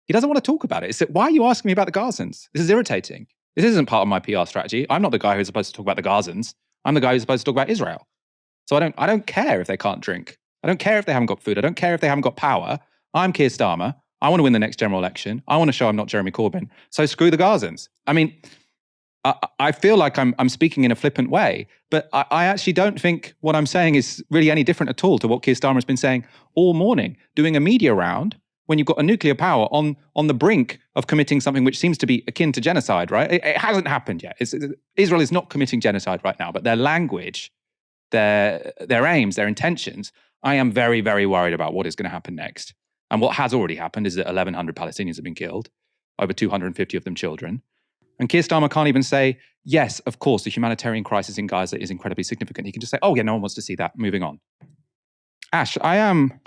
He doesn't want to talk about it. It's like, why are you asking me about the Gazans? This is irritating. This isn't part of my PR strategy. I'm not the guy who's supposed to talk about the Gazans. I'm the guy who's supposed to talk about Israel. So I don't care if they can't drink. I don't care if they haven't got food. I don't care if they haven't got power. I'm Keir Starmer. I want to win the next general election. I want to show I'm not Jeremy Corbyn. So screw the Gazans. I mean, I feel like I'm speaking in a flippant way, but I actually don't think what I'm saying is really any different at all to what Keir Starmer has been saying all morning, doing a media round when you've got a nuclear power on the brink of committing something which seems to be akin to genocide, right? It hasn't happened yet. Israel is not committing genocide right now, but their language, their aims, their intentions, I am very, very worried about what is going to happen next. And what has already happened is that 1,100 Palestinians have been killed, over 250 of them children. And Keir Starmer can't even say, yes, of course, the humanitarian crisis in Gaza is incredibly significant. He can just say, oh yeah, no one wants to see that. Moving on. Ash, I am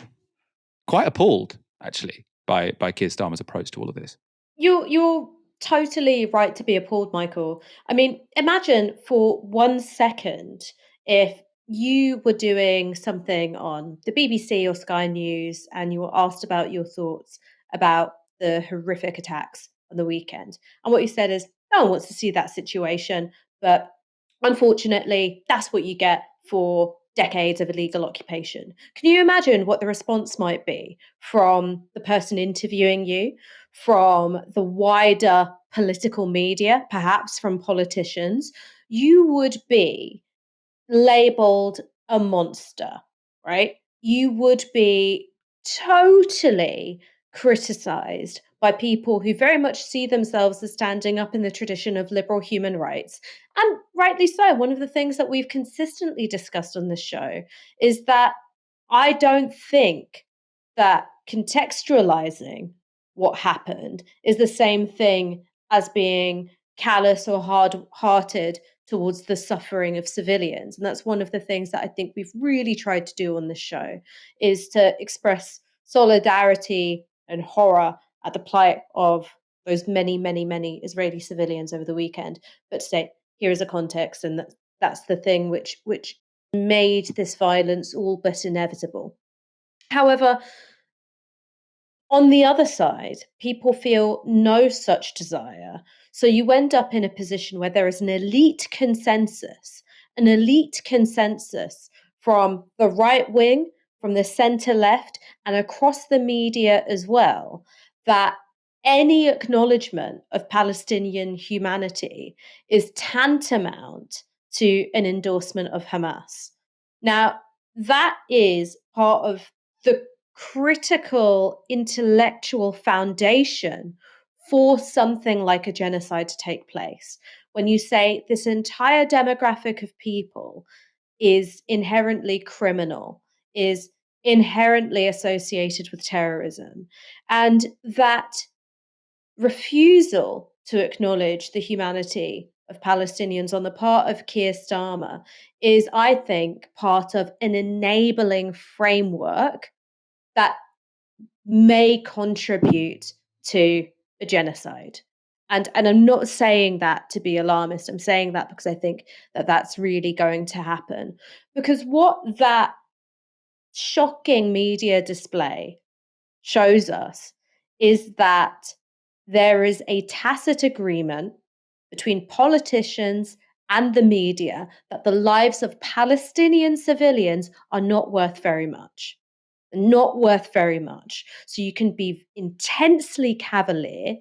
quite appalled, actually, by Keir Starmer's approach to all of this. You're totally right to be appalled, Michael. I mean, imagine for 1 second if you were doing something on the BBC or Sky News and you were asked about your thoughts about the horrific attacks on the weekend. And what you said is, no one wants to see that situation, but unfortunately, that's what you get for decades of illegal occupation. Can you imagine what the response might be from the person interviewing you, from the wider political media, perhaps from politicians? You would be labeled a monster, right? You would be totally criticized by people who very much see themselves as standing up in the tradition of liberal human rights. And rightly so. One of the things that we've consistently discussed on this show is that I don't think that contextualizing what happened is the same thing as being callous or hard-hearted towards the suffering of civilians. And that's one of the things that I think we've really tried to do on this show, is to express solidarity and horror at the plight of those many, many, many Israeli civilians over the weekend, but to say, here is a context, and that's the thing which made this violence all but inevitable. However, on the other side, people feel no such desire. So you end up in a position where there is an elite consensus from the right wing, from the center left, and across the media as well, that any acknowledgement of Palestinian humanity is tantamount to an endorsement of Hamas. Now, that is part of the critical intellectual foundation for something like a genocide to take place. When you say this entire demographic of people is inherently criminal, is inherently associated with terrorism, and that refusal to acknowledge the humanity of Palestinians on the part of Keir Starmer is, I think, part of an enabling framework that may contribute to a genocide. And I'm not saying that to be alarmist. I'm saying that because I think that that's really going to happen. Because what that shocking media display shows us is that there is a tacit agreement between politicians and the media that the lives of Palestinian civilians are not worth very much. Not worth very much. So you can be intensely cavalier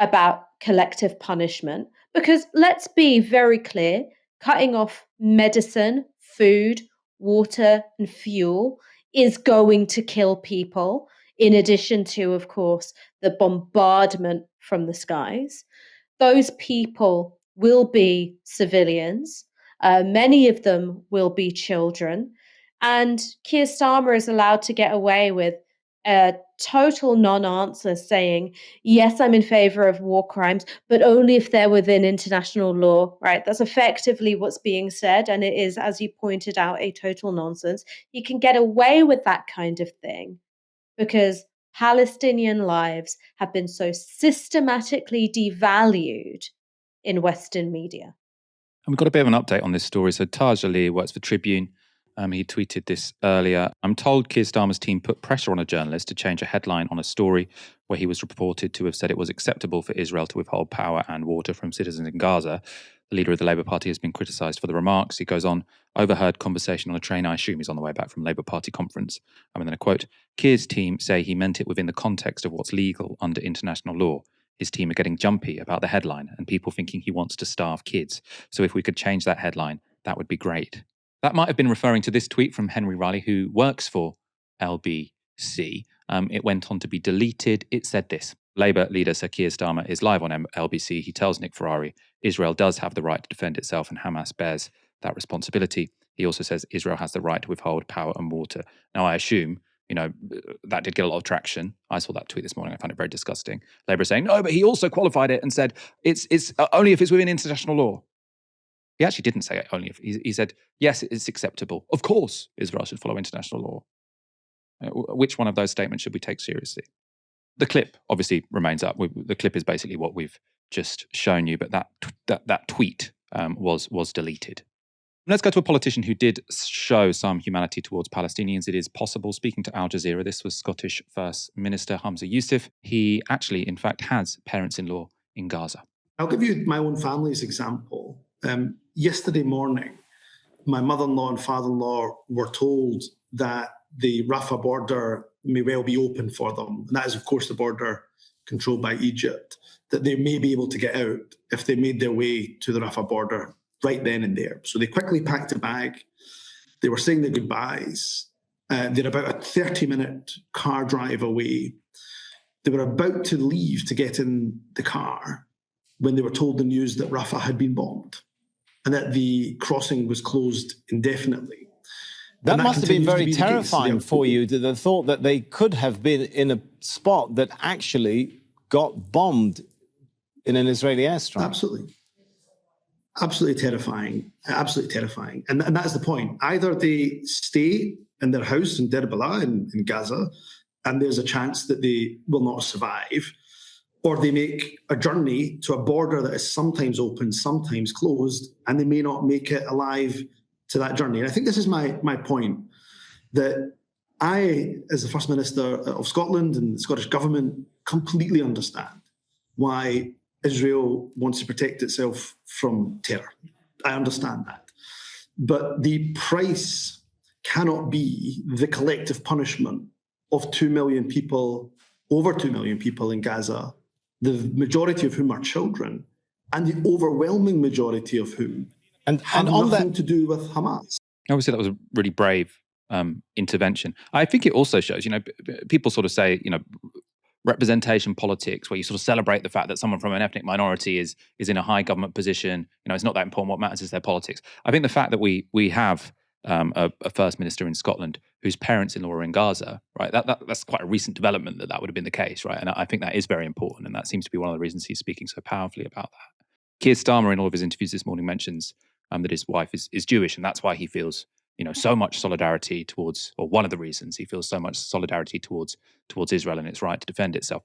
about collective punishment, because let's be very clear, cutting off medicine, food, water, and fuel is going to kill people. in addition to, of course, the bombardment from the skies. Those people will be civilians. Many of them will be children. And Keir Starmer is allowed to get away with a total non-answer, saying, yes, I'm in favor of war crimes, but only if they're within international law, right? That's effectively what's being said. And it is, as you pointed out, a total nonsense. You can get away with that kind of thing because Palestinian lives have been so systematically devalued in Western media. And we've got a bit of an update on this story. So Taj Ali works for Tribune. He tweeted this earlier. I'm told Keir Starmer's team put pressure on a journalist to change a headline on a story where he was reported to have said it was acceptable for Israel to withhold power and water from citizens in Gaza. The leader of the Labour Party has been criticised for the remarks. He goes on, overheard conversation on a train. I assume he's on the way back from Labour Party conference. And then a quote, Keir's team say he meant it within the context of what's legal under international law. His team are getting jumpy about the headline and people thinking he wants to starve kids. So if we could change that headline, that would be great. That might have been referring to this tweet from Henry Riley, who works for LBC. It went on to be deleted. It said this. Labour leader Sir Keir Starmer is live on LBC. He tells Nick Ferrari, Israel does have the right to defend itself and Hamas bears that responsibility. He also says Israel has the right to withhold power and water. Now, I assume, that did get a lot of traction. I saw that tweet this morning. I found it very disgusting. Labour saying, no, but he also qualified it and said it's only if it's within international law. He actually didn't say it only if he said, yes, it's acceptable. Of course, Israel should follow international law. Which one of those statements should we take seriously? The clip obviously remains up. The clip is basically what we've just shown you, but that tweet was deleted. Let's go to a politician who did show some humanity towards Palestinians. It is possible. Speaking to Al Jazeera, this was Scottish First Minister Humza Yousaf. He actually, in fact, has parents-in-law in Gaza. I'll give you my own family's example. Yesterday morning, my mother-in-law and father-in-law were told that the Rafah border may well be open for them. And that is, of course, the border controlled by Egypt, that they may be able to get out if they made their way to the Rafah border right then and there. So they quickly packed a bag. They were saying their goodbyes. They're about a 30-minute car drive away. They were about to leave to get in the car when they were told the news that Rafah had been bombed and that the crossing was closed indefinitely. That must have been very terrifying for you, the thought that they could have been in a spot that actually got bombed in an Israeli airstrike. Absolutely. Absolutely terrifying. Absolutely terrifying. And that's the point. Either they stay in their house in Deir Balah in Gaza, and there's a chance that they will not survive, or they make a journey to a border that is sometimes open, sometimes closed, and they may not make it alive to that journey. And I think this is my point, that I, as the First Minister of Scotland and the Scottish Government, completely understand why Israel wants to protect itself from terror. I understand that. But the price cannot be the collective punishment of 2 million people, over 2 million people in Gaza, the majority of whom are children, and the overwhelming majority of whom have nothing to do with Hamas. Obviously, that was a really brave intervention. I think it also shows, people sort of say, representation politics, where you sort of celebrate the fact that someone from an ethnic minority is in a high government position. It's not that important. What matters is their politics. I think the fact that we have a First Minister in Scotland whose parents-in-law are in Gaza, right? That's quite a recent development that would have been the case, right? And I think that is very important, and that seems to be one of the reasons he's speaking so powerfully about that. Keir Starmer, in all of his interviews this morning, mentions that his wife is Jewish, and that's why he feels so much solidarity towards, or one of the reasons he feels so much solidarity towards Israel and its right to defend itself.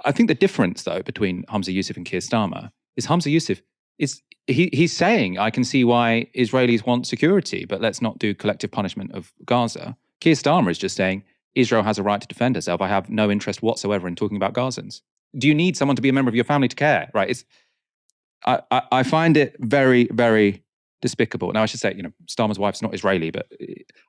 I think the difference, though, between Humza Yousaf and Keir Starmer is Humza Yousaf he's saying, I can see why Israelis want security, but let's not do collective punishment of Gaza. Keir Starmer is just saying, Israel has a right to defend itself. I have no interest whatsoever in talking about Gazans. Do you need someone to be a member of your family to care? Right? I find it very, very despicable. Now, I should say, Starmer's wife's not Israeli, but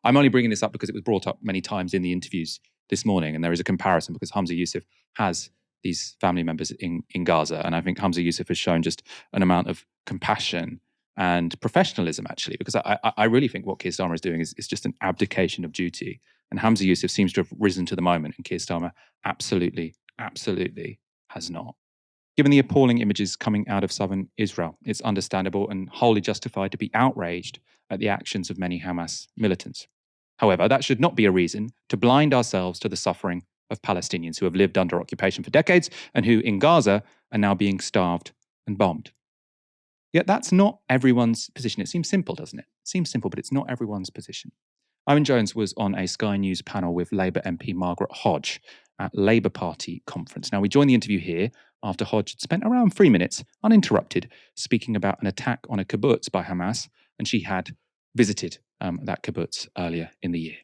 I'm only bringing this up because it was brought up many times in the interviews this morning, and there is a comparison because Humza Yousaf has these family members in Gaza, and I think Humza Yousaf has shown just an amount of compassion and professionalism, actually, because I really think what Keir Starmer is doing is just an abdication of duty And Hamza Yusuf seems to have risen to the moment, and Keir Starmer absolutely has not. Given the appalling images coming out of southern Israel, it's understandable and wholly justified to be outraged at the actions of many Hamas militants. However, that should not be a reason to blind ourselves to the suffering of Palestinians who have lived under occupation for decades and who, in Gaza, are now being starved and bombed. Yet that's not everyone's position. It seems simple, doesn't it? It seems simple, but it's not everyone's position. Owen Jones was on a Sky News panel with Labour MP Margaret Hodge at Labour Party conference. Now, we joined the interview here after Hodge had spent around 3 minutes, uninterrupted, speaking about an attack on a kibbutz by Hamas, and she had visited that kibbutz earlier in the year.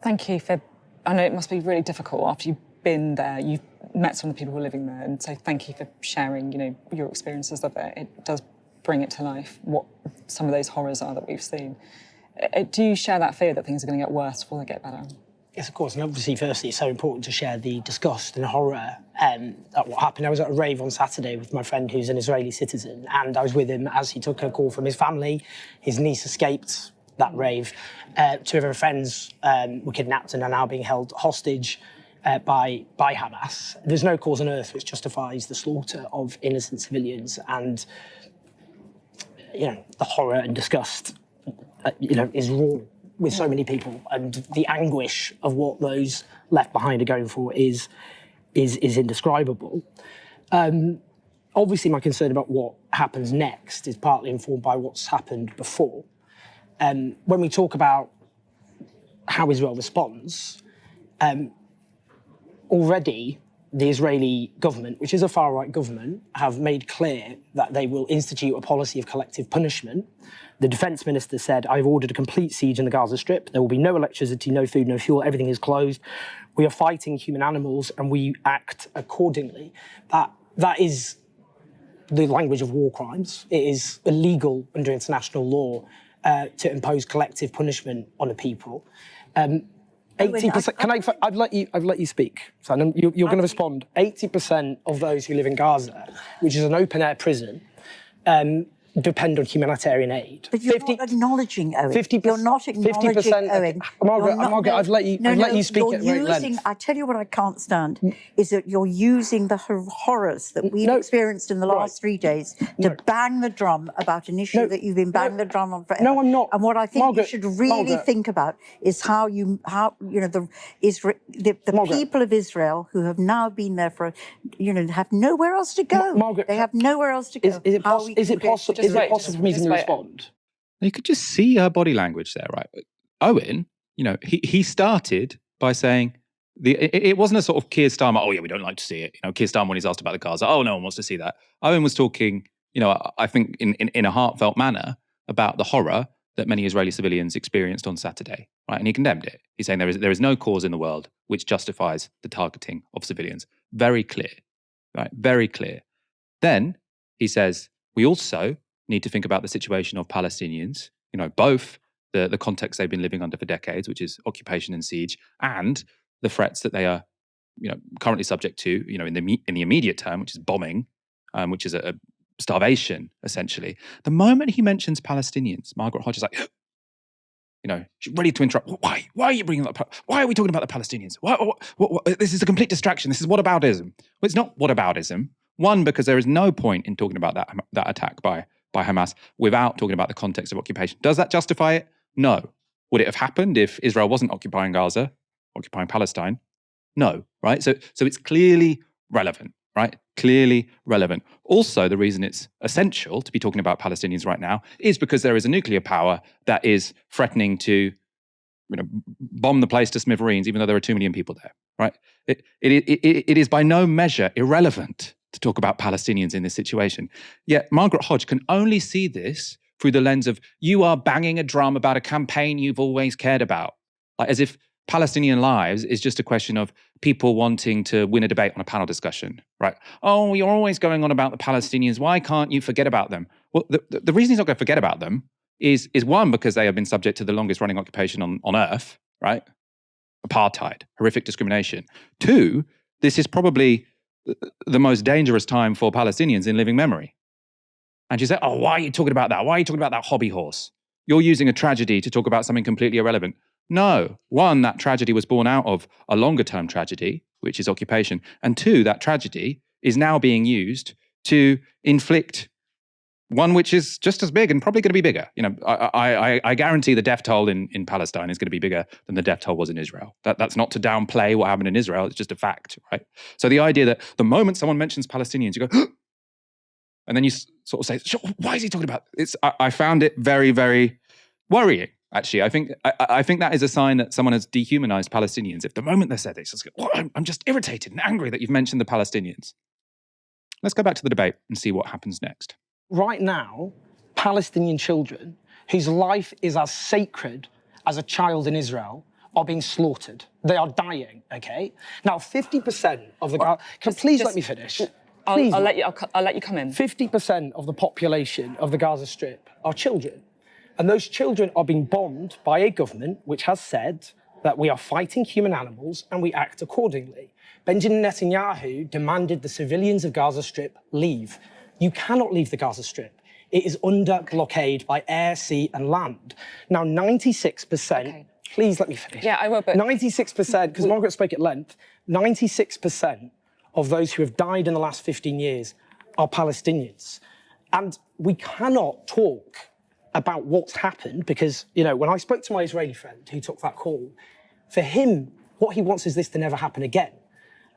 Thank you for, I know it must be really difficult after you've been there, you've met some of the people who are living there, and so thank you for sharing, your experiences of it. It does bring it to life, what some of those horrors are that we've seen. Do you share that fear that things are going to get worse before they get better? Yes, of course, and obviously, firstly, it's so important to share the disgust and horror at what happened. I was at a rave on Saturday with my friend who's an Israeli citizen, and I was with him as he took a call from his family. His niece escaped that rave. Two of her friends were kidnapped and are now being held hostage by Hamas. There's no cause on earth which justifies the slaughter of innocent civilians, and the horror and disgust, is raw with so many people, and the anguish of what those left behind are going for is indescribable. Obviously, my concern about what happens next is partly informed by what's happened before. When we talk about how Israel responds, already the Israeli government, which is a far-right government, have made clear that they will institute a policy of collective punishment. The defence minister said, "I've ordered a complete siege in the Gaza Strip. There will be no electricity, no food, no fuel. Everything is closed. We are fighting human animals and we act accordingly." That is the language of war crimes. It is illegal under international law to impose collective punishment on a people. 80%. I've let you speak. So you're going to respond. 80% of those who live in Gaza, which is an open-air prison, depend on humanitarian aid. But you're not acknowledging, Owen. 50%, you're not acknowledging, 50%, Owen. Margaret, I've let you speak at great length. I tell you what I can't stand is that you're using the horrors that we've experienced in the last 3 days to bang the drum about an issue that you've been banging the drum on forever. No, I'm not. And what I think you should really think about is how the people of Israel who have now been there for, have nowhere else to go. Margaret, they have nowhere else to go. Is it possible for me to respond? You could just see her body language there, right? Owen, he started by saying it wasn't a sort of Keir Starmer, "Oh yeah, we don't like to see it." Keir Starmer, when he's asked about the Gaza, "Oh, no one wants to see that." Owen was talking, I think in a heartfelt manner about the horror that many Israeli civilians experienced on Saturday, right? And he condemned it. He's saying there is no cause in the world which justifies the targeting of civilians. Very clear, right? Very clear. Then he says, we also need to think about the situation of Palestinians, both the context they've been living under for decades, which is occupation and siege, and the threats that they are, currently subject to, in the immediate term, which is bombing, which is a starvation, essentially. The moment he mentions Palestinians, Margaret Hodge is like, she's ready to interrupt. Why are you bringing up? Why are we talking about the Palestinians? What, this is a complete distraction. This is whataboutism. Well, it's not whataboutism. One, because there is no point in talking about that attack by Hamas without talking about the context of occupation. Does that justify it? No. Would it have happened if Israel wasn't occupying Gaza, occupying Palestine? No, right? So it's clearly relevant, right? Clearly relevant. Also, the reason it's essential to be talking about Palestinians right now is because there is a nuclear power that is threatening to bomb the place to smithereens, even though there are 2 million people there, right? It is by no measure irrelevant to talk about Palestinians in this situation. Yet Margaret Hodge can only see this through the lens of, you are banging a drum about a campaign you've always cared about. Like as if Palestinian lives is just a question of people wanting to win a debate on a panel discussion, right? Oh, you're always going on about the Palestinians. Why can't you forget about them? Well, the reason he's not going to forget about them is one, because they have been subject to the longest running occupation on earth, right? Apartheid, horrific discrimination. Two, this is probably the most dangerous time for Palestinians in living memory. And she said, "Oh, why are you talking about that? Why are you talking about that hobby horse? You're using a tragedy to talk about something completely irrelevant." No. One, that tragedy was born out of a longer term tragedy, which is occupation. And two, that tragedy is now being used to inflict one which is just as big and probably going to be bigger. You know, I guarantee the death toll in Palestine is going to be bigger than the death toll was in Israel. That's not to downplay what happened in Israel. It's just a fact, right? So the idea that the moment someone mentions Palestinians, you go, and then you sort of say, why is he talking about it? I found it very, very worrying. Actually, I think that is a sign that someone has dehumanized Palestinians. If the moment they said this, just go, I'm just irritated and angry that you've mentioned the Palestinians. Let's go back to the debate and see what happens next. Right now, Palestinian children whose life is as sacred as a child in Israel are being slaughtered. They are dying, okay? Now, 50% of the... Please let me finish. I'll let you come in. 50% of the population of the Gaza Strip are children. And those children are being bombed by a government which has said that we are fighting human animals and we act accordingly. Benjamin Netanyahu demanded the civilians of Gaza Strip leave. You cannot leave the Gaza Strip. It is under blockade by air, sea and land. Now, 96%, please let me finish. Yeah, I will, but... 96%, because Margaret spoke at length, 96% of those who have died in the last 15 years are Palestinians. And we cannot talk about what's happened because, you know, when I spoke to my Israeli friend who took that call, for him, what he wants is this to never happen again.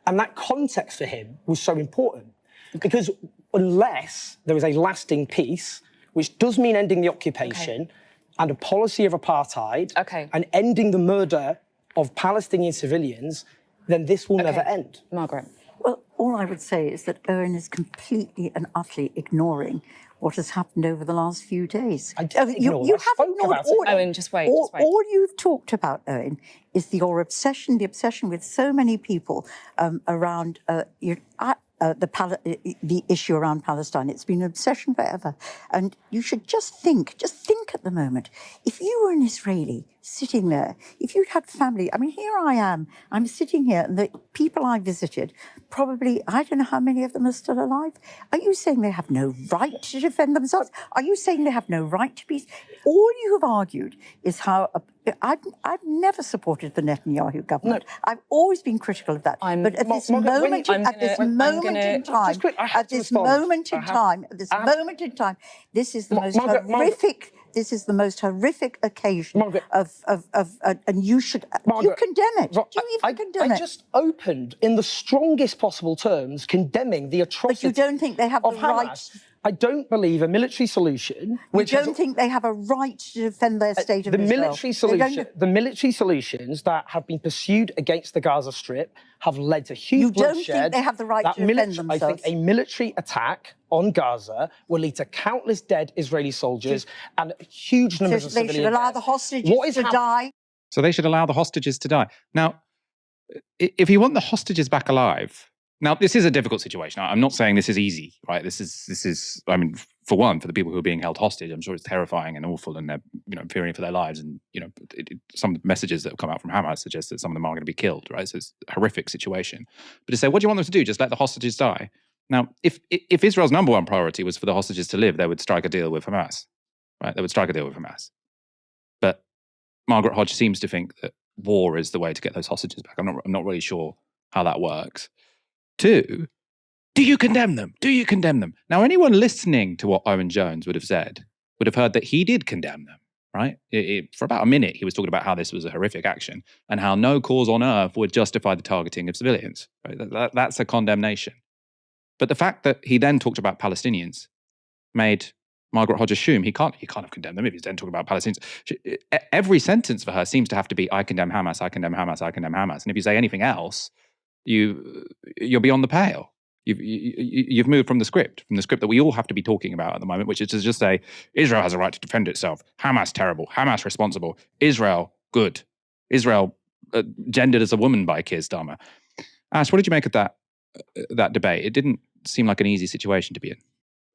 And that context for him was so important because unless there is a lasting peace, which does mean ending the occupation and a policy of apartheid and ending the murder of Palestinian civilians, then this will never end. Margaret. Well, all I would say is that Owen is completely and utterly ignoring what has happened over the last few days. You haven't ignored all, Owen, just wait. All you've talked about, Owen, is your obsession, the obsession with so many people around the issue around Palestine. It's been an obsession forever. And you should just think at the moment, if you were an Israeli sitting there, if you'd had family, I mean, here I am, I'm sitting here, and the people I visited, probably, I don't know how many of them are still alive. Are you saying they have no right to defend themselves? Are you saying they have no right to peace? All you have argued is how, I've never supported the Netanyahu government. No. I've always been critical of that. But at this moment in time, this is the most horrific. This is the most horrific occasion and you should you condemn it. Do you even condemn it? I just opened in the strongest possible terms condemning the atrocity. But you don't think they have the right? I don't believe a military solution. You don't think they have a right to defend their state of Israel? The military solutions that have been pursued against the Gaza Strip have led to huge bloodshed. You don't think they have the right to defend themselves? I think a military attack on Gaza will lead to countless dead Israeli soldiers and huge numbers of civilians. They should allow the hostages to die. So they should allow the hostages to die. Now, if you want the hostages back alive, now this is a difficult situation. I'm not saying this is easy, right? This is. I mean, for one, for the people who are being held hostage, I'm sure it's terrifying and awful, and they're fearing for their lives. And some of the messages that have come out from Hamas suggest that some of them are going to be killed, right? So it's a horrific situation. But to say, what do you want them to do? Just let the hostages die? Now, if Israel's number one priority was for the hostages to live, they would strike a deal with Hamas, right? They would strike a deal with Hamas. But Margaret Hodge seems to think that war is the way to get those hostages back. I'm not really sure how that works. Two, do you condemn them? Do you condemn them? Now, anyone listening to what Owen Jones would have said would have heard that he did condemn them, right? For about a minute, he was talking about how this was a horrific action and how no cause on earth would justify the targeting of civilians. Right? That's a condemnation. But the fact that he then talked about Palestinians made Margaret Hodge assume he can't have condemned them if he's then talking about Palestinians. Every sentence for her seems to have to be, I condemn Hamas, I condemn Hamas, I condemn Hamas. And if you say anything else, you're beyond the pale. You've moved from the script that we all have to be talking about at the moment, which is to just say, Israel has a right to defend itself. Hamas terrible. Hamas responsible. Israel good. Israel gendered as a woman by Keir Starmer. Ash, what did you make of that debate? It didn't seem like an easy situation to be in.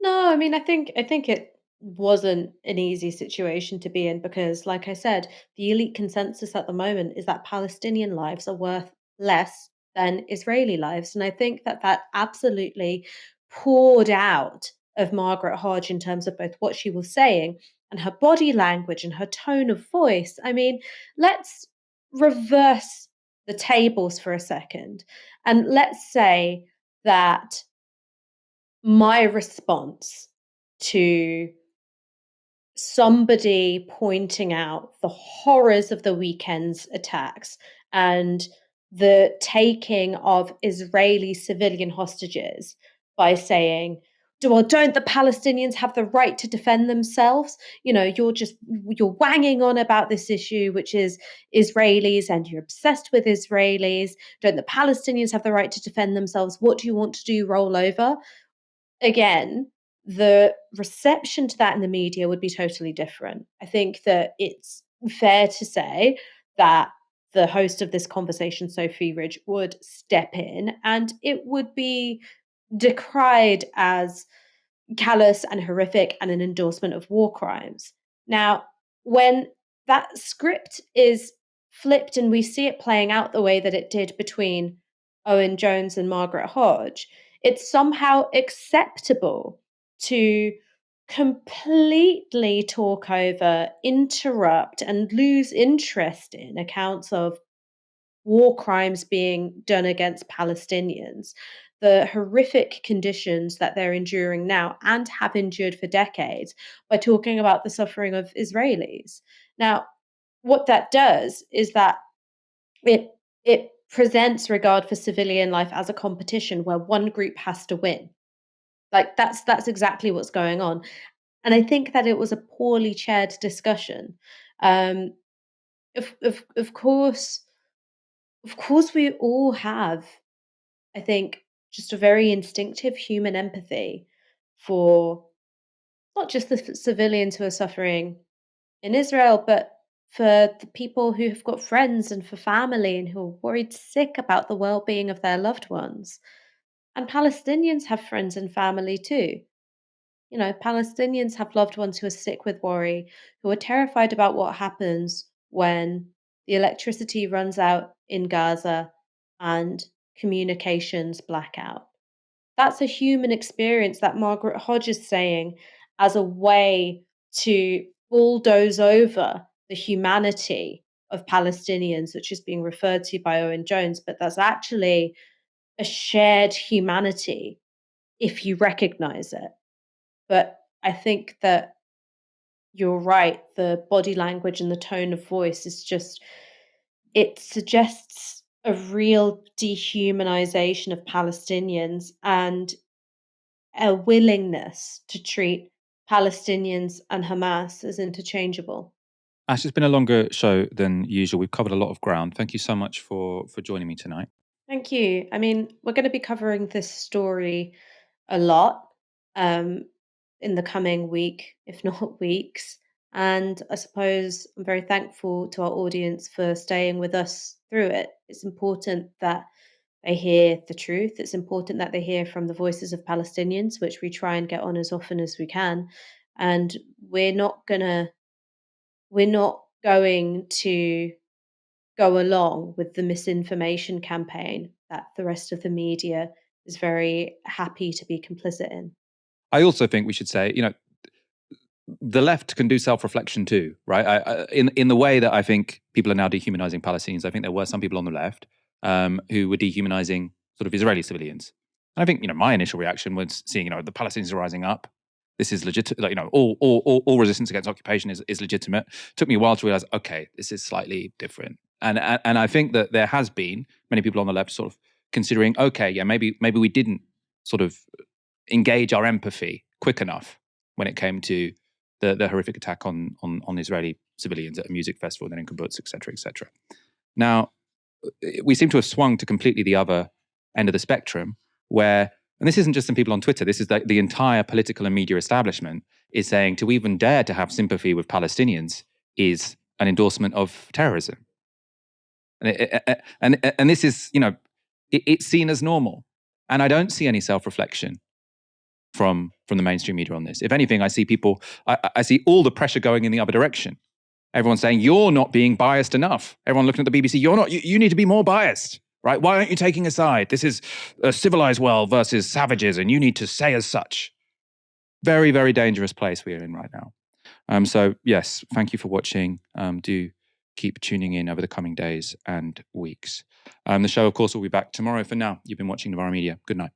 No, I mean, I think it wasn't an easy situation to be in because, like I said, the elite consensus at the moment is that Palestinian lives are worth less than Israeli lives. And I think that absolutely poured out of Margaret Hodge in terms of both what she was saying and her body language and her tone of voice. I mean, let's reverse the tables for a second. And let's say that my response to somebody pointing out the horrors of the weekend's attacks and the taking of Israeli civilian hostages by saying, well, don't the Palestinians have the right to defend themselves? You know, you're wanging on about this issue, which is Israelis, and you're obsessed with Israelis. Don't the Palestinians have the right to defend themselves? What do you want to do? Roll over? Again, the reception to that in the media would be totally different. I think that it's fair to say that the host of this conversation, Sophie Ridge, would step in and it would be decried as callous and horrific and an endorsement of war crimes. Now, when that script is flipped and we see it playing out the way that it did between Owen Jones and Margaret Hodge, it's somehow acceptable to completely talk over, interrupt, and lose interest in accounts of war crimes being done against Palestinians, the horrific conditions that they're enduring now and have endured for decades, by talking about the suffering of Israelis. Now, what that does is that it presents regard for civilian life as a competition where one group has to win. Like that's exactly what's going on. And I think that it was a poorly chaired discussion. Of course we all have, I think, just a very instinctive human empathy for not just the civilians who are suffering in Israel, but for the people who have got friends and for family and who are worried sick about the well-being of their loved ones. And Palestinians have friends and family too. You know, Palestinians have loved ones who are sick with worry, who are terrified about what happens when the electricity runs out in Gaza and communications black out. That's a human experience that Margaret Hodge is saying as a way to bulldoze over the humanity of Palestinians, which is being referred to by Owen Jones, but that's actually a shared humanity if you recognize it. But I think that you're right. The body language and the tone of voice is just, it suggests a real dehumanization of Palestinians and a willingness to treat Palestinians and Hamas as interchangeable. Ash, it's been a longer show than usual. We've covered a lot of ground. Thank you so much for joining me tonight. Thank you. I mean, we're going to be covering this story a lot in the coming week, if not weeks. And I suppose I'm very thankful to our audience for staying with us through it. It's important that they hear the truth. It's important that they hear from the voices of Palestinians, which we try and get on as often as we can. And we're not going to go along with the misinformation campaign that the rest of the media is very happy to be complicit in. I also think we should say, you know, the left can do self-reflection too, right? In the way that I think people are now dehumanizing Palestinians, I think there were some people on the left who were dehumanizing sort of Israeli civilians. And I think, you know, my initial reaction was seeing, you know, the Palestinians are rising up. This is legit. Like, you know, all resistance against occupation is legitimate. It took me a while to realize, okay, this is slightly different. And I think that there has been many people on the left sort of considering, okay, yeah, maybe we didn't sort of engage our empathy quick enough when it came to the horrific attack on Israeli civilians at a music festival, then in kibbutz, et cetera, et cetera. Now, we seem to have swung to completely the other end of the spectrum where, and this isn't just some people on Twitter, this is the entire political and media establishment is saying to even dare to have sympathy with Palestinians is an endorsement of terrorism. And this is, you know, it's seen as normal. And I don't see any self-reflection from the mainstream media on this. If anything, I see people, I see all the pressure going in the other direction. Everyone's saying, you're not being biased enough. Everyone looking at the BBC, you need to be more biased, right? Why aren't you taking a side? This is a civilized world versus savages, and you need to say as such. Very, very dangerous place we are in right now. So yes, thank you for watching. Do keep tuning in over the coming days and weeks. The show, of course, will be back tomorrow. For now, you've been watching Novara Media. Good night.